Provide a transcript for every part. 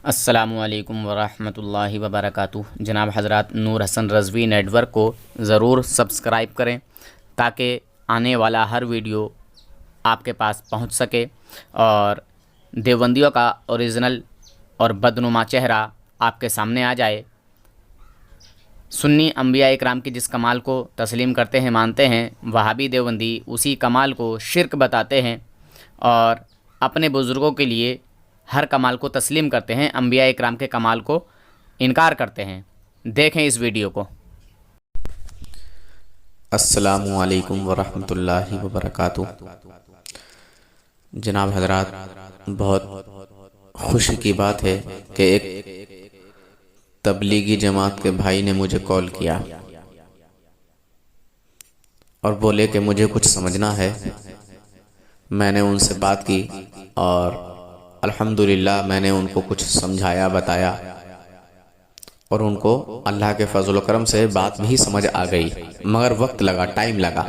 السلام علیکم ورحمۃ اللہ وبرکاتہ۔ جناب حضرات، نور حسن رضوی نیٹ ورک کو ضرور سبسکرائب کریں تاکہ آنے والا ہر ویڈیو آپ کے پاس پہنچ سکے اور دیوبندیوں کا اوریجنل اور بدنما چہرہ آپ کے سامنے آ جائے۔ سنی انبیاء اکرام کی جس کمال کو تسلیم کرتے ہیں، مانتے ہیں، وہابی دیوبندی اسی کمال کو شرک بتاتے ہیں اور اپنے بزرگوں کے لیے ہر کمال کو تسلیم کرتے ہیں، انبیاء اکرام کے کمال کو انکار کرتے ہیں۔ دیکھیں اس ویڈیو کو۔ السلام علیکم ورحمۃ اللہ وبرکاتہ۔ جناب حضرات، بہت خوشی کی بات ہے کہ ایک تبلیغی جماعت کے بھائی نے مجھے کال کیا اور بولے کہ مجھے کچھ سمجھنا ہے۔ میں نے ان سے بات کی اور الحمدللہ میں نے ان کو کچھ سمجھایا، بتایا اور ان کو اللہ کے فضل و کرم سے بات بھی سمجھ آ گئی، مگر وقت لگا، ٹائم لگا۔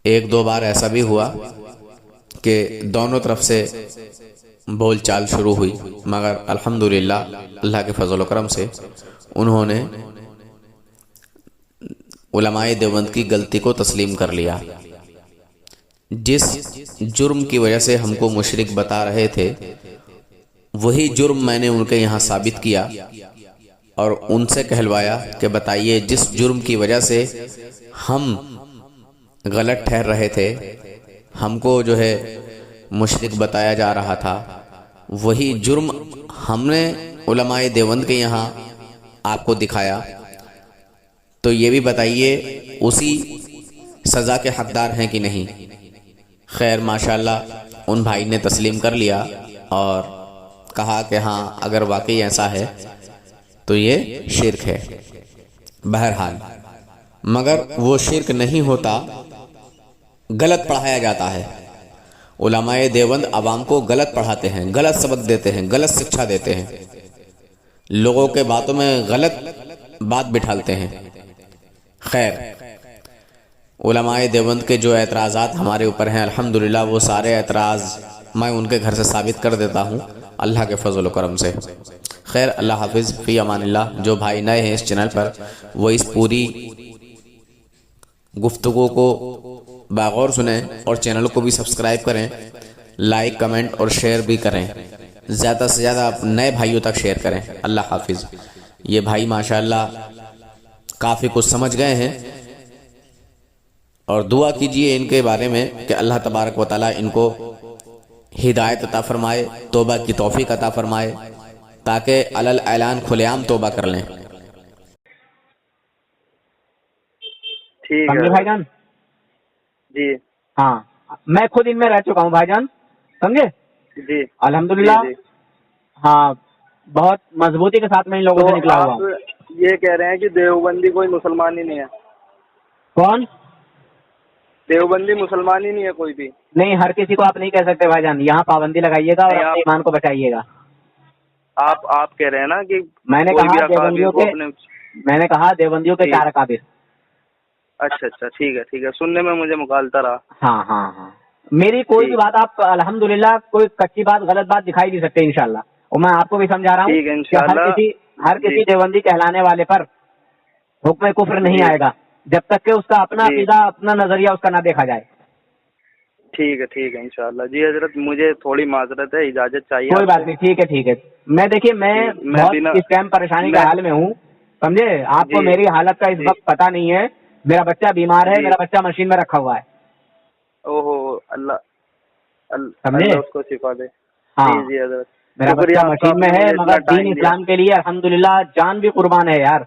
ایک دو بار ایسا بھی ہوا کہ دونوں طرف سے بول چال شروع ہوئی، مگر الحمدللہ اللہ کے فضل و کرم سے انہوں نے علماء دیوبند کی غلطی کو تسلیم کر لیا۔ جس جرم کی وجہ سے ہم کو مشرک بتا رہے تھے، وہی جرم میں نے ان کے یہاں ثابت کیا اور ان سے کہلوایا کہ بتائیے جس جرم کی وجہ سے ہم غلط ٹھہر رہے تھے، ہم کو جو ہے مشرک بتایا جا رہا تھا، وہی جرم ہم نے علماء دیوبند کے یہاں آپ کو دکھایا، تو یہ بھی بتائیے اسی سزا کے حقدار ہیں کہ نہیں۔ خیر، ماشاءاللہ ان بھائی نے تسلیم کر لیا اور کہا کہ ہاں اگر واقعی ایسا ہے تو یہ شرک ہے۔ بہرحال مگر وہ شرک نہیں ہوتا، غلط پڑھایا جاتا ہے۔ علماء دیوبند عوام کو غلط پڑھاتے ہیں، غلط سبق دیتے ہیں، غلط شکشا دیتے ہیں، لوگوں کے باتوں میں غلط بات بٹھالتے ہیں۔ خیر، علماء دیوبند کے جو اعتراضات ہمارے اوپر ہیں، الحمدللہ وہ سارے اعتراض میں ان کے گھر سے ثابت کر دیتا ہوں اللہ کے فضل و کرم سے۔ خیر، اللہ حافظ، فی امان اللہ۔ جو بھائی نئے ہیں اس چینل پر، وہ اس پوری گفتگو کو باغور سنیں اور چینل کو بھی سبسکرائب کریں، لائک، کمنٹ اور شیئر بھی کریں، زیادہ سے زیادہ نئے بھائیوں تک شیئر کریں۔ اللہ حافظ۔ یہ بھائی ماشاءاللہ کافی کچھ سمجھ گئے ہیں اور دعا کیجئے ان کے بارے میں کہ اللہ تبارک و تعالی ان کو ہدایت عطا فرمائے، توبہ کی توفیق عطا فرمائے، تاکہ علل اعلان کھلے عام توبہ کر لیں۔ ٹھیک ہے سمجھے بھائی جان؟ جی ہاں، میں خود ان میں رہ چکا ہوں بھائی جان، سمجھے؟ جی الحمدللہ۔ جی۔ ہاں، بہت مضبوطی کے ساتھ میں ان لوگوں تو سے نکلا ہوا آپ ہوں۔ یہ کہہ رہے ہیں کہ دیوبندی کوئی مسلمان ہی نہیں ہے؟ کون؟ دیوبندی مسلمان ہی نہیں ہے کوئی بھی؟ نہیں، ہر کسی کو آپ نہیں کہہ سکتے بھائی جان، یہاں پابندی لگائیے گا اور نہیں، اپنے ایمان کو بچائیے گا۔ آپ کہہ رہے ہیں نا کہ میں نے کوئی کہا بھی اکابر دیوبندیوں کو کے اپنے۔ میں نے کہا دیوبندیوں کے جی۔ 4 اکابر۔ اچھا، ٹھیک ہے، سننے میں مجھے مغالطہ رہا۔ ہاں ہاں ہاں، میری کوئی بھی ٹھیک بات آپ الحمدللہ کوئی کچی بات، غلط بات دکھائی نہیں سکتے انشاءاللہ، اور میں آپ کو بھی سمجھا رہا ہوں ٹھیک ہے، کہ انشاءاللہ۔ ہر کسی دیوبندی کہلانے والے پر حکم کفر نہیں جی آئے گا جب تک کہ اس کا اپنا جی، عقیدہ، اپنا نظریہ اس کا نہ دیکھا جائے۔ ٹھیک ہے انشاءاللہ۔ جی حضرت، مجھے تھوڑی معذرت ہے، اجازت چاہیے کوئی آپ بات سے۔ نہیں، ٹھیک ہے۔ میں دیکھیے، میں جی، بہت اس ٹائم پریشانی کے حال میں ہوں، سمجھے؟ آپ کو جی میری حالت کا اس جی وقت پتہ نہیں ہے۔ میرا بچہ بیمار ہے، جی۔ میرا بچہ مشین میں رکھا ہوا ہے، اوہو، سمجھے؟ اللہ اس کو شفا دے۔ ہاں، جی حضرت، میرا شکریہ بچہ آپ کا، مشین آپ میں نے ہے، مجھے اتنا مگر دین ٹائم دیا۔ اسلام کے لیے الحمدللہ جان بھی قربان ہے یار۔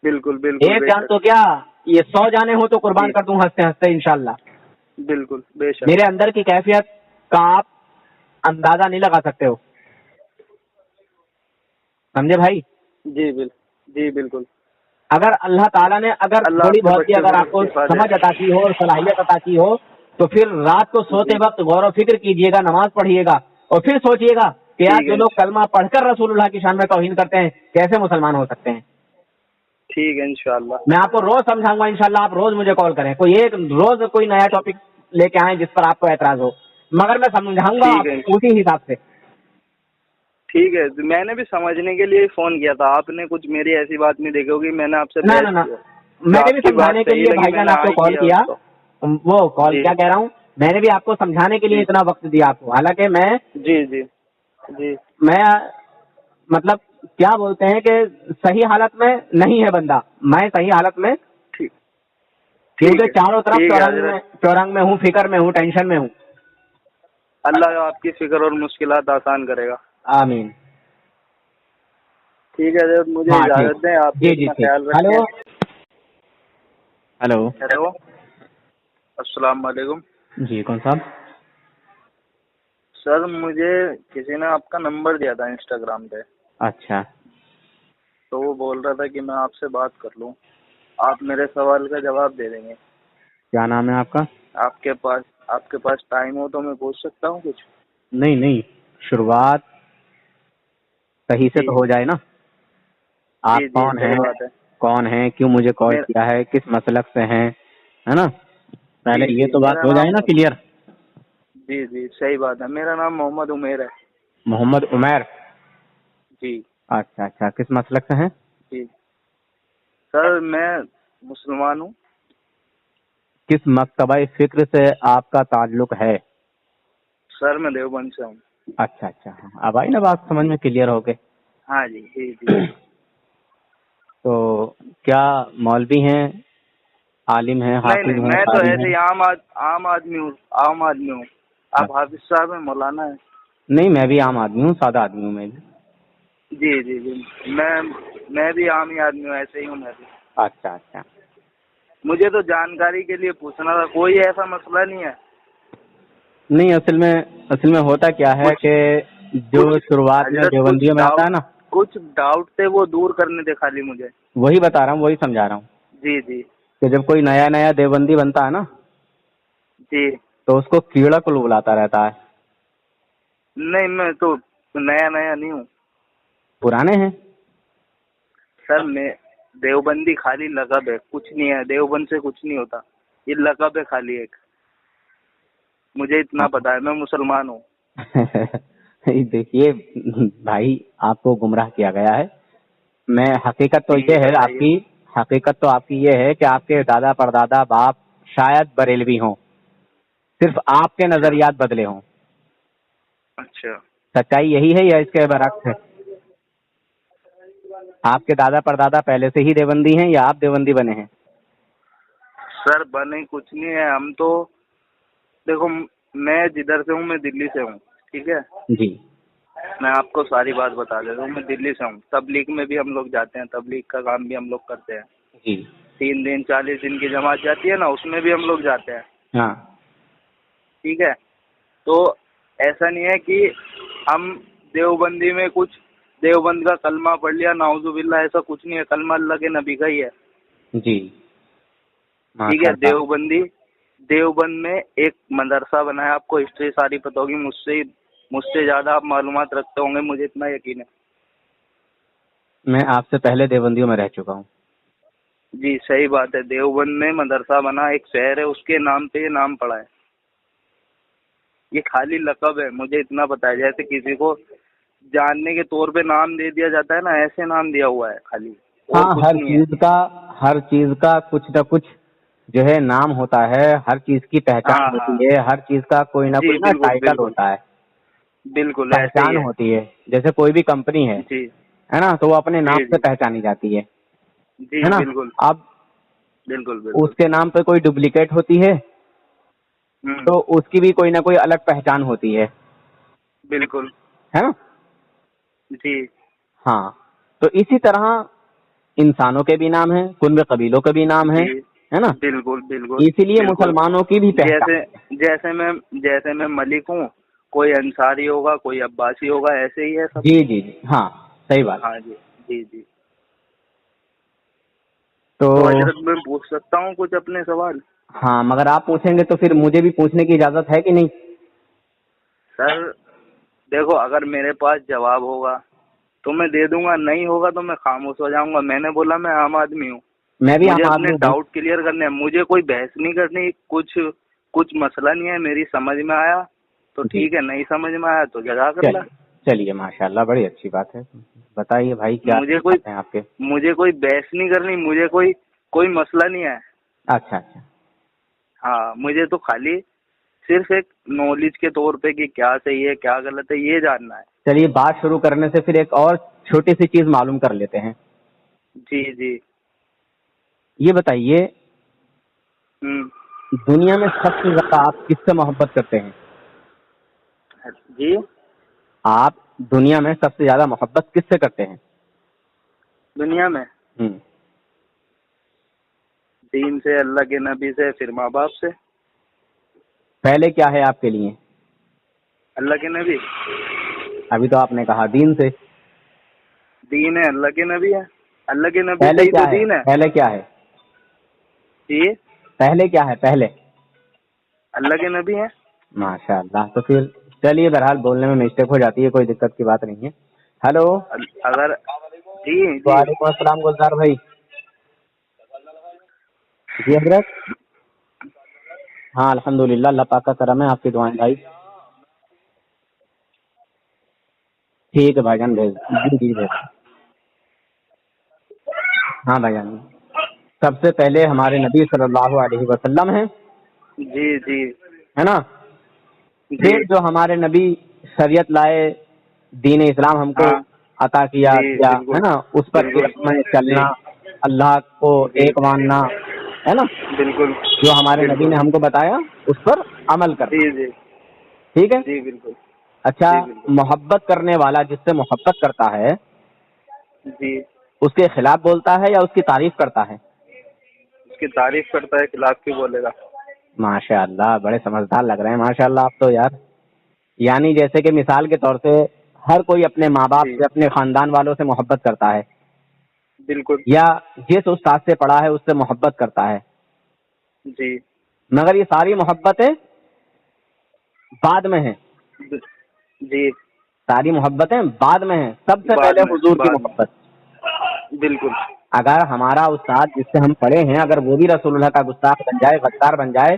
بالکل ایک بے جان شک، تو کیا، یہ 100 جانیں ہوں تو قربان جی کر دوں ہنستے ہنستے انشاءاللہ۔ بالکل بے شک۔ میرے اندر کی کیفیت کا آپ اندازہ نہیں لگا سکتے ہو، سمجھے بھائی؟ جی بالکل۔ اگر اللہ تعالیٰ نے اللہ تھوڑی آپ کے بہت بھی بچے اگر کو آپ کو شفا دے۔ سمجھ عطا کی ہو اور صلاحیت عطا کی ہو تو پھر رات کو سوتے جی وقت غور و فکر کیجئے گا، نماز پڑھیے گا اور پھر سوچئے گا کہ یار ٹھیک جو ہے لوگ کلمہ پڑھ کر رسول اللہ کی شان میں توہین کرتے ہیں کیسے مسلمان ہو سکتے ہیں۔ ٹھیک ہے انشاءاللہ۔ میں آپ کو روز سمجھاؤں گا انشاءاللہ، آپ روز مجھے کال کریں، کوئی ایک روز کوئی نیا ٹاپک لے کے آئیں جس پر آپ کو اعتراض ہو، مگر میں سمجھاؤں گا ٹھیک آپ ہے اسی حساب سے۔ ٹھیک ہے، میں نے بھی سمجھنے کے لیے فون کیا تھا. آپ نے کچھ میری ایسی بات نہیں دیکھی ہوگی میں نے آپ سے نہ بحث نہ کی ہو. میں نے بھی سمجھانے کے لیے بھائی جان آپ کو کال کیا. وہ کال جی. کیا کہہ رہا ہوں، میں نے بھی آپ کو سمجھانے کے لیے جی. اتنا وقت دیا آپ کو. حالانکہ جی جی جی میں مطلب کیا بولتے ہیں کہ صحیح حالت میں نہیں ہے بندہ. میں صحیح حالت میں، ٹھیک کیونکہ ہے چاروں طرف ٹھیک ہے حضرت. چورنگ میں ہوں، فکر میں ہوں، ٹینشن میں ہوں. اللہ آپ کی فکر اور مشکلات آسان کرے گا. آمین. ٹھیک ہے حضرت، مجھے ہاں ٹھیک. اجازت دیں. آپ بھی جی جی اپنا ٹھیک. خیال ہلو رکھیں. ہلو. ہیلو، السلام علیکم. جی کون صاحب؟ سر مجھے کسی نے آپ کا نمبر دیا تھا انسٹاگرام پہ، اچھا. تو وہ بول رہا تھا کہ میں آپ سے بات کر لوں. آپ میرے سوال کا جواب دے دیں گے؟ کیا نام ہے آپ کا؟ آپ کے پاس ٹائم ہو تو میں پوچھ سکتا ہوں کچھ؟ نہیں نہیں، شروعات صحیح سے جی تو ہو جائے نا. آپ جی جی کون ہیں؟ صحیح بات ہے. کون ہیں؟ کیوں مجھے کال کیا ہے؟ کس مسلک سے ہیں؟ ہے نا، پہلے جی یہ جی تو بات میرا ہو جائے نام، نا کلیئر. جی جی صحیح بات ہے. میرا نام محمد عمیر ہے. محمد عمیر. جی اچھا اچھا، کس مسلک سے ہیں؟ جی سر میں مسلمان ہوں. کس مکتبہ فکر سے آپ کا تعلق ہے؟ سر میں دیوبند سے ہوں. اچھا اچھا، اب آئی نا بات سمجھ میں کلیئر ہو کے. ہاں جی جی جی. تو کیا مولوی ہیں، عالم ہیں، نہیں حافظ نہیں، ہیں، میں تو قاری ایسے ہیں؟ ہی عام آدمی ہوں. آپ حافظ صاحب ہیں، مولانا ہیں؟ نہیں، میں بھی عام آدمی ہوں، سادہ آدمی ہوں میں بھی. جی جی جی، میں بھی عام ہی آدمی ہوں، ایسے ہی ہوں میں بھی. اچھا اچھا. مجھے تو جانکاری کے لیے پوچھنا تھا، کوئی ایسا مسئلہ نہیں ہے. نہیں، اصل میں ہوتا کیا ہے کچھ کہ جو کچھ شروعات میں حضرت دیوبندیوں میں آتا ہے نا، کچھ ڈاؤٹ تھے وہ دور کرنے دے خالی مجھے. وہی بتا رہا ہوں، وہی سمجھا رہا ہوں جی جی کہ جب کوئی نیا نیا دیوبندی بنتا ہے نا جی. تو اس کو کیڑا کل بلاتا رہتا ہے. نہیں میں تو نیا نہیں ہوں پرانے ہیں. سر. میں دیوبندی خالی لقب ہے، کچھ نہیں ہے. دیوبند سے کچھ نہیں ہوتا، یہ لقب ہے خالی ایک. مجھے اتنا پتا ہے، میں مسلمان ہوں. دیکھیے بھائی، آپ کو گمراہ کیا گیا ہے. میں حقیقت تو ٹھیک یہ ہے بتائیے. حقیقت تو آپ کی یہ ہے کہ آپ کے دادا پردادا باپ شاید بریلوی ہوں، صرف آپ کے اچھا نظریات بدلے ہوں. اچھا. سچائی یہی ہے یا اس کے برعکس ہے؟ آپ کے دادا پردادا پہلے سے ہی دیوبندی ہیں یا آپ دیوبندی بنے ہیں؟ سر بنے کچھ نہیں ہے ہم تو. دیکھو میں جدھر سے ہوں، میں دلی سے ہوں. ٹھیک ہے، جی. میں آپ کو ساری بات بتا دیتا ہوں. میں دلی سے ہوں. تبلیغ میں بھی ہم لوگ جاتے ہیں، تبلیغ کا کام بھی ہم لوگ کرتے ہیں. جی. 3 دن 40 دن کی جماعت جاتی ہے نا، اس میں بھی ہم لوگ جاتے ہیں. ہاں. ٹھیک ہے، تو ایسا نہیں ہے کہ ہم دیوبندی میں کچھ دیوبند کا کلمہ پڑھ لیا، نعوذ باللہ، ایسا کچھ نہیں ہے. کلمہ اللہ کے نبی کا ہی ہے. جی. ٹھیک ماشاء ہے. اللہ. دیوبند میں ایک مدرسہ بنا ہے. آپ کو ہسٹری ساری پتہ ہوگی، مجھ سے زیادہ آپ معلومات رکھتے ہوں گے، مجھے اتنا یقین ہے. میں آپ سے پہلے دیوبندیوں میں رہ چکا ہوں. جی صحیح بات ہے. دیوبند میں مدرسہ بنا، ایک شہر ہے، اس کے نام پہ یہ نام پڑا ہے. یہ خالی لقب ہے، مجھے اتنا پتا ہے. جیسے کسی کو جاننے کے طور پہ نام دے دیا جاتا ہے نا، ایسے نام دیا ہوا ہے خالی، اور ہاں، کچھ نہیں ہے. ہر چیز کا کچھ نہ کچھ جو ہے نام ہوتا ہے. ہر چیز کی پہچان ہاں ہوتی ہاں ہے. ہر چیز کا کوئی نہ جی کوئی نا بالکل ٹائٹل بالکل ہوتا ہے، بالکل ایسے ہی پہچان ہے. ہوتی ہے. جیسے کوئی بھی کمپنی جی ہے نا، تو وہ اپنے جی نام سے جی پہچانی جاتی جی ہے نا. بالکل اب بالکل بالکل. اس کے نام پہ کوئی ڈپلیکیٹ ہوتی ہے ہوں تو اس کی بھی کوئی نہ کوئی الگ پہچان ہوتی ہے بالکل. نا. جی ہاں، تو اسی طرح انسانوں کے بھی نام ہیں، کن قبیلوں کے بھی نام ہیں، جی ہے نا. بالکل بالکل اسی لیے بالکل. مسلمانوں کی بھی پہچان ہے. جیسے میں ملک ہوں، کوئی انصاری ہوگا، کوئی عباسی ہوگا، ایسے ہی ہے سب. جی جی جی، ہاں صحیح بات. ہاں جی جی جی. تو تو حضرت میں پوچھ سکتا ہوں کچھ اپنے سوال؟ ہاں، مگر آپ پوچھیں گے تو پھر مجھے بھی پوچھنے کی اجازت ہے کہ نہیں؟ سر دیکھو، اگر میرے پاس جواب ہوگا تو میں دے دوں گا، نہیں ہوگا تو میں خاموش ہو جاؤں گا. میں نے بولا میں عام آدمی ہوں، میں بھی مجھے عام اپنے آدمی ہوں. ڈاؤٹ کلیئر کرنے ہیں. مجھے کوئی بحث نہیں کرنی. کچھ مسئلہ نہیں ہے. میری سمجھ میں آیا تو جی، ٹھیک ہے، نہیں سمجھ میں آیا تو جزاک اللہ. چلیے ماشاءاللہ بڑی اچھی بات ہے. بتائیے بھائی کیا ہیں آپ کے. مجھے کوئی بحث نہیں کرنی, مجھے کوئی مسئلہ نہیں ہے. اچھا اچھا. ہاں, مجھے تو خالی صرف ایک نالج کے طور پہ کہ کیا صحیح ہے کیا غلط ہے یہ جاننا ہے. چلیے بات شروع کرنے سے پھر ایک اور چھوٹی سی چیز معلوم کر لیتے ہیں. جی جی. یہ بتائیے ہوں. دنیا میں سب سے زیادہ آپ کس سے محبت کرتے ہیں؟ جی, آپ دنیا میں سب سے زیادہ محبت کس سے کرتے ہیں؟ دنیا میں ہوں. دین سے, اللہ کے نبی سے, پھر ماں باپ سے. پہلے کیا ہے آپ کے لیے؟ اللہ کے نبی. ابھی تو آپ نے کہا دین سے. دین ہے, اللہ کے نبی ہے. اللہ کے نبی پہلے سے ہی کیا تو ہے؟ دین ہے. پہلے کیا ہے؟ جی, پہلے کیا ہے؟ پہلے اللہ کے نبی ہے. ماشاء اللہ. تو پھر چلیے بہرحال بولنے میں مسٹیک ہو جاتی ہے, کوئی دقت کی بات نہیں ہے. ہلو. اگر جی جی وعلیکم السلام گلزار بھائی. جی حضرت. ہاں الحمدللہ, اللہ پاک کا کرم ہے, آپ کی دعائیں بھائی. ٹھیک ہے بھائی جان, بھیج جی جی بھیج. ہاں بھائی جان, سب سے پہلے ہمارے نبی صلی اللہ علیہ وسلم ہیں, جی جی ہے نا. جی. پھر جو ہمارے نبی شریعت لائے, دین اسلام ہم کو ہاں عطا کیا جی ہے بالکل نا, اس پر بالکل. میں جی چلنا, اللہ کو جی ایک ماننا, ہے نا. بالکل جو ہمارے نبی بالکل. نے ہم کو بتایا اس پر عمل کرنا. جی جی ٹھیک ہے. جی بالکل. اچھا, جی بالکل. محبت کرنے والا جس سے محبت کرتا ہے جی, اس کے خلاف بولتا ہے یا اس کی تعریف کرتا ہے؟ اس کی تعریف کرتا ہے, خلاف کیوں بولے گا. ماشاء اللہ, بڑے سمجھدار لگ رہے ہیں ماشاء اللہ آپ تو یار. یعنی جیسے کہ مثال کے طور سے ہر کوئی اپنے ماں باپ جی سے, اپنے خاندان والوں سے محبت کرتا ہے, بالکل. یا جس استاد سے پڑھا ہے اس سے محبت کرتا ہے. جی مگر یہ ساری محبتیں بعد میں ہیں. جی ساری محبتیں بعد میں ہیں, سب سے بعد پہلے میں حضور کی بعد محبت. میں بالکل. اگر ہمارا استاد جس سے ہم پڑھے ہیں اگر وہ بھی رسول اللہ کا گستاخ بن جائے, غدار بن جائے,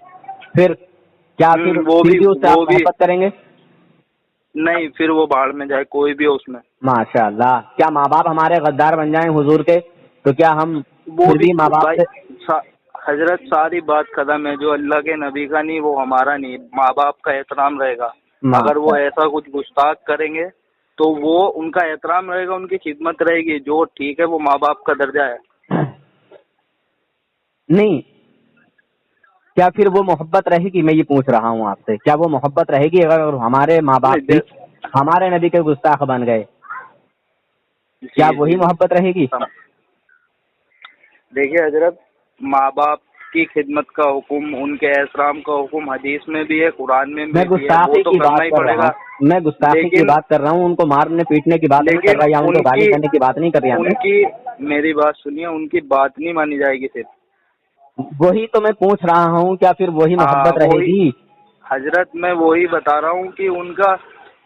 پھر کیا پھر بھی اس سے آپ محبت کریں گے؟ نہیں, پھر وہ باہر میں جائے کوئی بھی ہو اس میں. ماشاء اللہ. کیا ماں باپ ہمارے غدار بن جائیں حضور کے, تو کیا ہم وہ پھر بھی ماں باپ بھائی سے؟ حضرت ساری بات ختم ہے, جو اللہ کے نبی کا نہیں وہ ہمارا نہیں. ماں باپ کا احترام رہے گا. اگر وہ ایسا کچھ گستاخ کریں گے تو وہ ان کا احترام رہے گا, ان کی خدمت رہے گی, جو ٹھیک ہے وہ ماں باپ کا درجہ ہے. نہیں, کیا پھر وہ محبت رہے گی؟ میں یہ پوچھ رہا ہوں آپ سے, کیا وہ محبت رہے گی اگر ہمارے ماں باپ بھی ہمارے نبی کے گستاخ بن گئے؟ کیا جی وہی جی. محبت رہے گی؟ دیکھیے حضرت, ماں باپ کی خدمت کا حکم, ان کے احترام کا حکم حدیث میں بھی ہے, قرآن میں میں بھی ہے, وہ گستاخی تو کی کرنا بات ہی کر پڑے رہا گا. ہوں, میں گستاخی کی بات کر رہا ہوں, ان کو مارنے پیٹنے کی بات نہیں کر رہا, یا ان کو گالی دینے کی بات نہیں کر رہا. ان کی میری بات سنیے, ان کی بات نہیں مانی جائے گی. صرف وہی تو میں پوچھ رہا ہوں, کیا پھر وہی محبت رہے وہی گی؟ حضرت, میں وہی بتا رہا ہوں کہ ان کا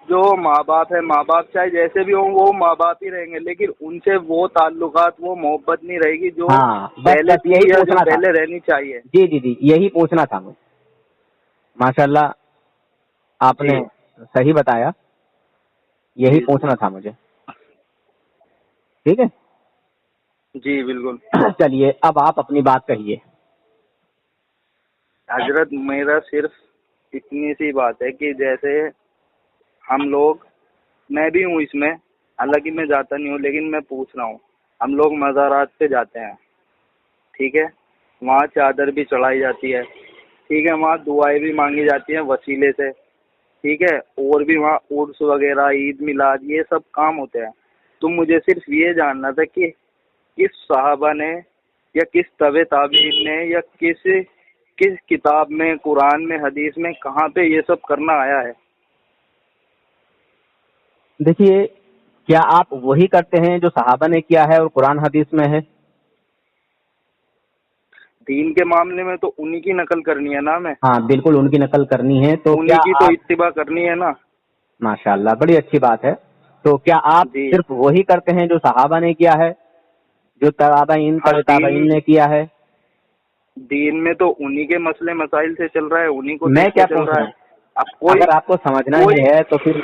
جو ماں باپ ہے, ماں باپ چاہے جیسے بھی ہوں وہ ماں باپ ہی رہیں گے, لیکن ان سے وہ تعلقات, وہ محبت نہیں رہے گی جو ہاں پہلے بس تھی یہی یا جو پوچھنا تھا. پہلے رہنی چاہیے. جی جی جی, یہی پوچھنا تھا مجھے. ماشاء اللہ آپ جی نے صحیح بتایا, یہی جی پوچھنا تھا مجھے. ٹھیک ہے. جی بالکل. چلیے اب آپ اپنی بات کہیے. حضرت, میرا صرف اتنی سی بات ہے کہ جیسے ہم لوگ, میں بھی ہوں اس میں, حالانکہ میں جاتا نہیں ہوں لیکن میں پوچھ رہا ہوں, ہم لوگ مزارات پہ جاتے ہیں, ٹھیک ہے, وہاں چادر بھی چڑھائی جاتی ہے, ٹھیک ہے, وہاں دعائیں بھی مانگی جاتی ہیں وسیلے سے, ٹھیک ہے, اور بھی وہاں عرس وغیرہ, عید میلاد, یہ سب کام ہوتے ہیں. تو مجھے صرف یہ جاننا تھا کہ کس صحابہ نے یا کس طبع تابعین نے یا کس کتاب میں, قرآن میں, حدیث میں, کہاں پہ یہ سب کرنا آیا ہے؟ دیکھیے, کیا آپ وہی کرتے ہیں جو صحابہ نے کیا ہے اور قرآن حدیث میں ہے؟ دین کے معاملے میں تو انہی کی نقل کرنی ہے نا ہمیں. ہاں بالکل, ان کی نقل کرنی ہے. تو انہی کیا کی تو آپ, اتباع کرنی ہے نا. ماشاء اللہ بڑی اچھی بات ہے, تو کیا آپ جی صرف وہی کرتے ہیں جو صحابہ نے کیا ہے, جو تابعین ہاں. تابعین نے کیا ہے؟ دین میں تو انہی کے مسئلے مسائل سے چل رہا ہے, انہی کو میں دیکھ کے کیا چل پوچھ رہا رہا ہے. ہوں, اب کوئی اگر آپ کو سمجھنا کوئی ہی ہے تو پھر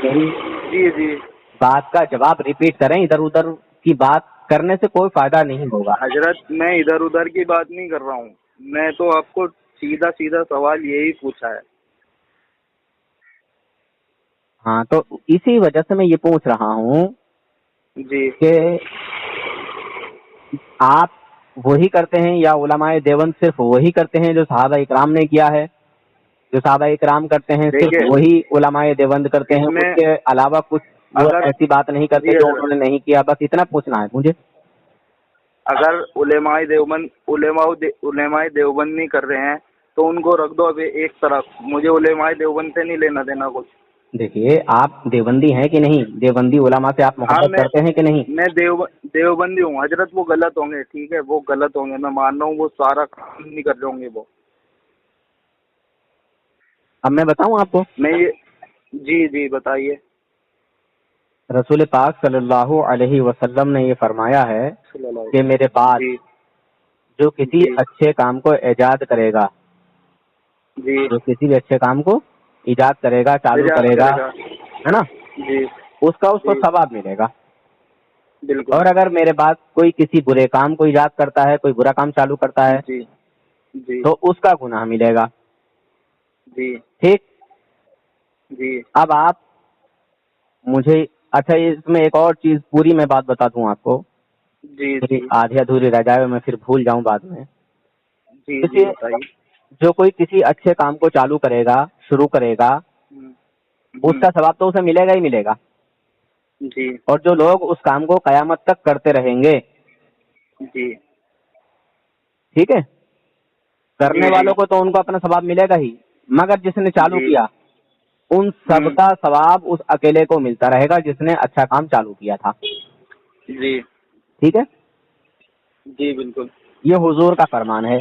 جی جی بات کا جواب ریپیٹ کریں. ادھر ادھر کی بات کرنے سے کوئی فائدہ نہیں ہوگا. حضرت میں ادھر ادھر کی بات نہیں کر رہا ہوں، میں تو آپ کو سیدھا سیدھا سوال یہی پوچھا ہے. ہاں تو اسی وجہ سے میں یہ پوچھ رہا ہوں جی کہ آپ وہی کرتے ہیں یا علماء دیوبند صرف وہی کرتے ہیں جو صحابہ اکرام نے کیا ہے؟ جو صحابہ اکرام کرتے ہیں صرف دیکھیے وہی علماء دیوبند کرتے ہیں، اس میں اس کے علاوہ کچھ وہ اگر ایسی بات نہیں کرتے جی جو حضرت، انہوں نے نہیں کیا؟ بس اتنا پوچھنا ہے مجھے. اگر علماء دیوبند نہیں کر رہے ہیں تو ان کو رکھ دو ابھی ایک طرف، مجھے علماء دیوبند سے نہیں لینا دینا کچھ. دیکھیے آپ دیوبندی ہیں کہ نہیں؟ دیوبندی علماء سے آپ ہاں محبت کرتے ہیں کہ نہیں؟ میں دیوبندی ہوں حضرت. وہ غلط ہوں گے، ٹھیک ہے، وہ غلط ہوں گے، میں مان رہا ہوں، وہ سارا کام نہیں کر رہے ہوں گے وہ. اب میں بتاؤں آپ کو، میں یہ جی بتائیے. رسول پاک صلی اللہ علیہ وسلم نے یہ فرمایا ہے صلی اللہ کہ علیہ میرے وسلم. بعد جی جو کسی جی اچھے کام کو ایجاد کرے گا، جی جو کسی بھی اچھے کام کو ایجاد کرے گا، چالو کرے گا، ہے نا، جی اس کو جی ثواب ملے گا. بالکل. اور اگر میرے بعد کوئی کسی برے کام کو ایجاد کرتا ہے، کوئی برا کام چالو کرتا ہے، جی جی تو اس کا گناہ ملے گا. جی ٹھیک. جی اب آپ مجھے اچھا اس میں ایک اور چیز پوری میں بات بتا دوں آپ کو، جی میری جی آدھی ادھوری رہ جائے میں پھر بھول جاؤں بعد میں. جی جی دیکھیے بتائیے. جو کوئی کسی اچھے کام کو چالو کرے گا، شروع کرے گا، اس کا ثواب تو اسے ملے گا ہی ملے گا. جی اور جو لوگ اس کام کو قیامت تک کرتے رہیں گے، جی ٹھیک ہے، کرنے جی والوں کو تو ان کو اپنا ثواب ملے گا ہی، مگر جس نے چالو جی کیا ان سب کا ثواب اس اکیلے کو ملتا رہے گا جس نے اچھا کام چالو کیا تھا. جی ٹھیک ہے، جی بالکل. یہ حضور کا فرمان ہے.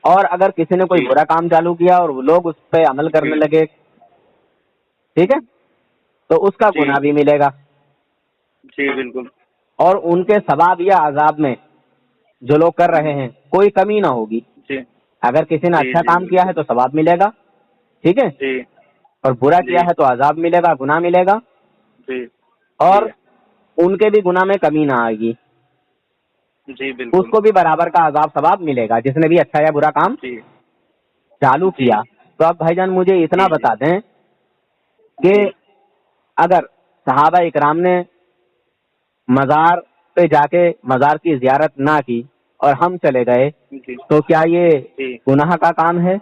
اور اگر کسی نے کوئی جی برا کام چالو کیا اور لوگ اس پہ عمل کرنے جی لگے، ٹھیک ہے، تو اس کا جی گناہ بھی ملے گا. جی بالکل. اور ان کے ثواب یا عذاب میں جو لوگ کر رہے ہیں کوئی کمی نہ ہوگی. جی اگر کسی نے جی اچھا جی کام کیا بالکل. ہے تو ثواب ملے گا، ٹھیک ہے، جی اور برا جی کیا ہے تو عذاب ملے گا، گناہ ملے گا. جی اور جی ان کے بھی گناہ میں کمی نہ آئے گی، جی اس بالکل. کو بھی برابر کا عذاب ثواب ملے گا جس نے بھی اچھا یا برا کام جی چالو جی کیا. تو آپ بھائی جان مجھے اتنا جی جی بتا دیں کہ جی اگر صحابہ اکرام نے مزار پہ جا کے مزار کی زیارت نہ کی اور ہم چلے گئے جی تو کیا یہ جی گناہ کا کام ہے؟